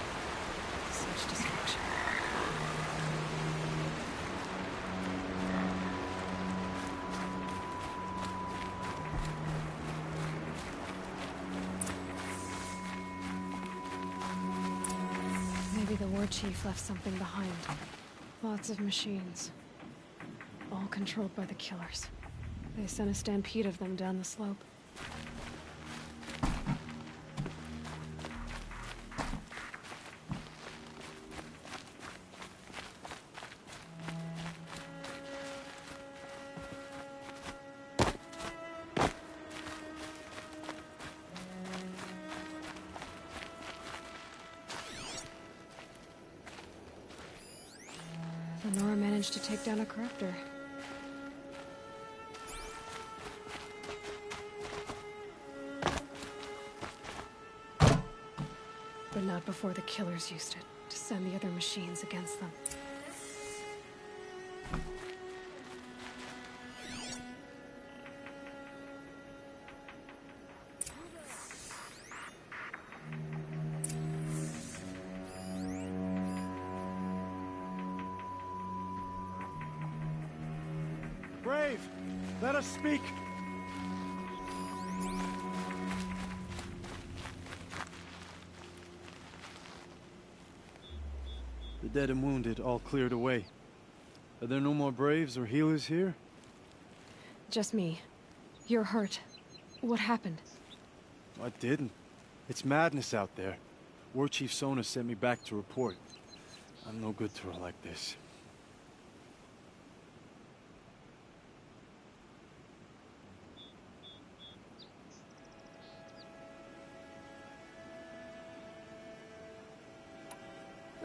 Such destruction. Maybe the war chief left something behind. Lots of machines. All controlled by the killers. They sent a stampede of them down the slope. The Nora managed to take down a corruptor. But not before the killers used it to send the other machines against them. Brave, let us speak. The dead and wounded all cleared away. Are there no more Braves or healers here? Just me. You're hurt. What happened? I didn't. It's madness out there. War Chief Sona sent me back to report. I'm no good to her like this.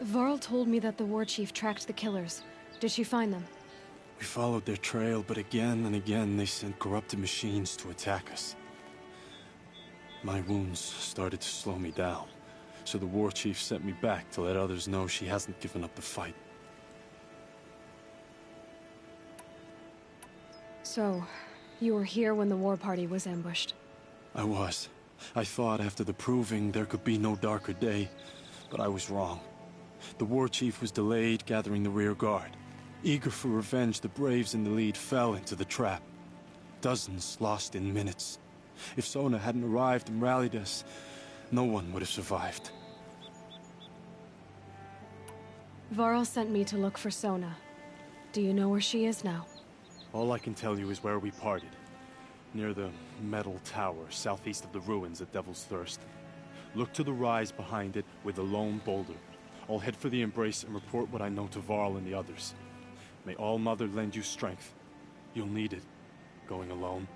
Varl told me that the war chief tracked the killers. Did she find them? We followed their trail, but again and again they sent corrupted machines to attack us. My wounds started to slow me down, so the war chief sent me back to let others know she hasn't given up the fight. So, you were here when the war party was ambushed? I was. I thought after the proving there could be no darker day, but I was wrong. The war chief was delayed gathering the rear guard. Eager for revenge, the Braves in the lead fell into the trap. Dozens lost in minutes. If Sona hadn't arrived and rallied us, no one would have survived. Varl sent me to look for Sona. Do you know where she is now? All I can tell you is where we parted. Near the metal tower, southeast of the ruins at Devil's Thirst. Look to the rise behind it with a lone boulder. I'll head for the Embrace and report what I know to Varl and the others. May All Mother lend you strength. You'll need it, going alone.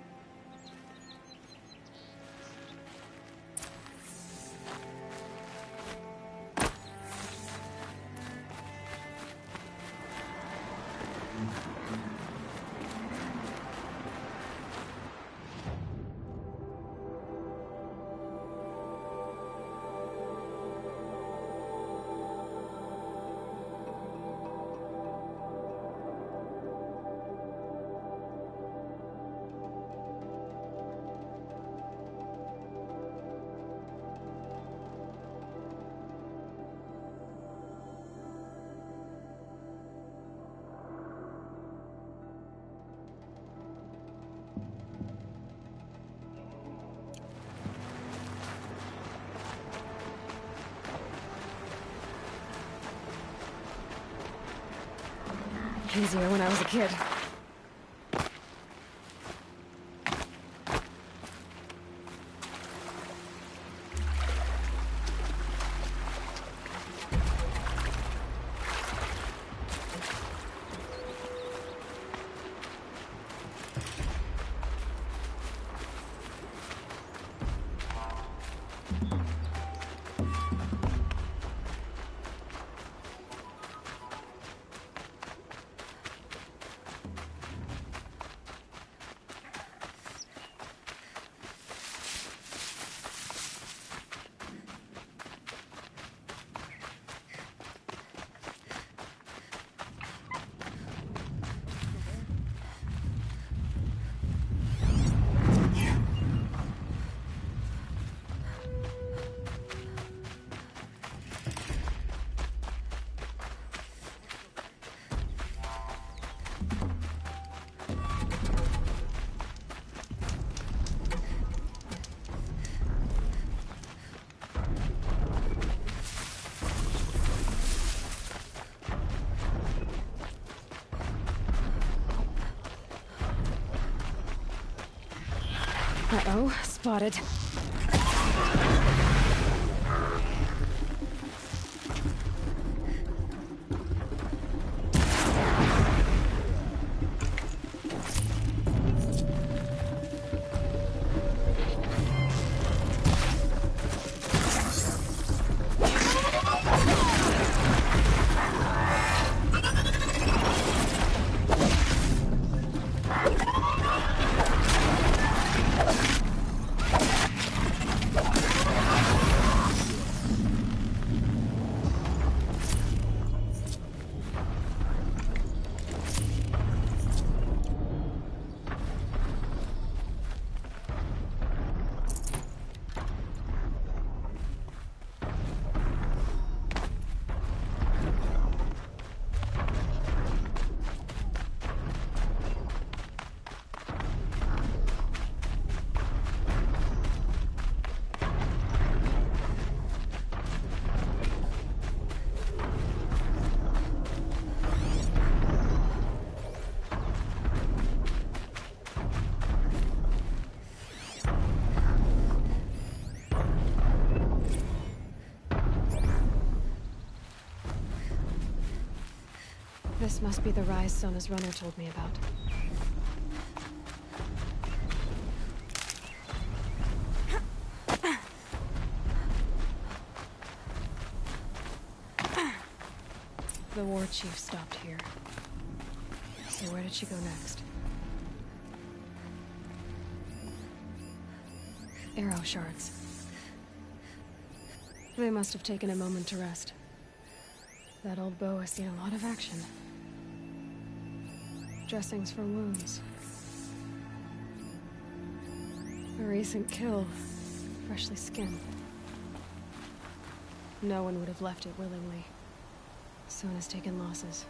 Easier when I was a kid. Uh-oh, spotted. This must be the rise Sona's runner told me about. The war chief stopped here. So where did she go next? Arrow shards. They must have taken a moment to rest. That old bow has seen a lot of action. Dressings for wounds. A recent kill, freshly skinned. No one would have left it willingly. Sona's taken losses.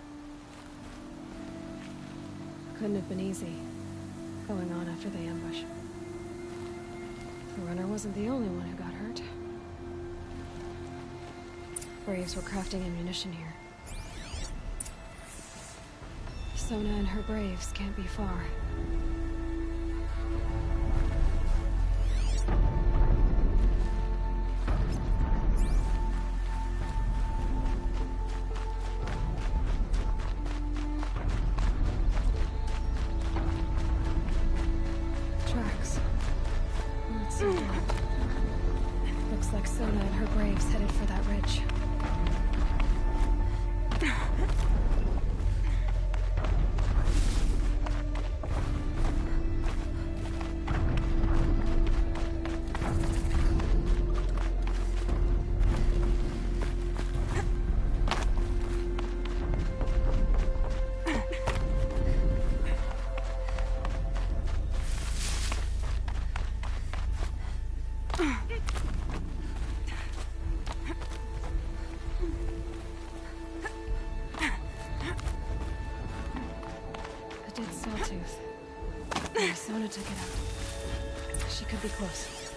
Couldn't have been easy, going on after the ambush. The runner wasn't the only one who got hurt. Braves were crafting ammunition here. Sona and her braves can't be far. Tracks. Let's see. Looks like Sona and her braves headed for that ridge. Sona took it out. She could be close.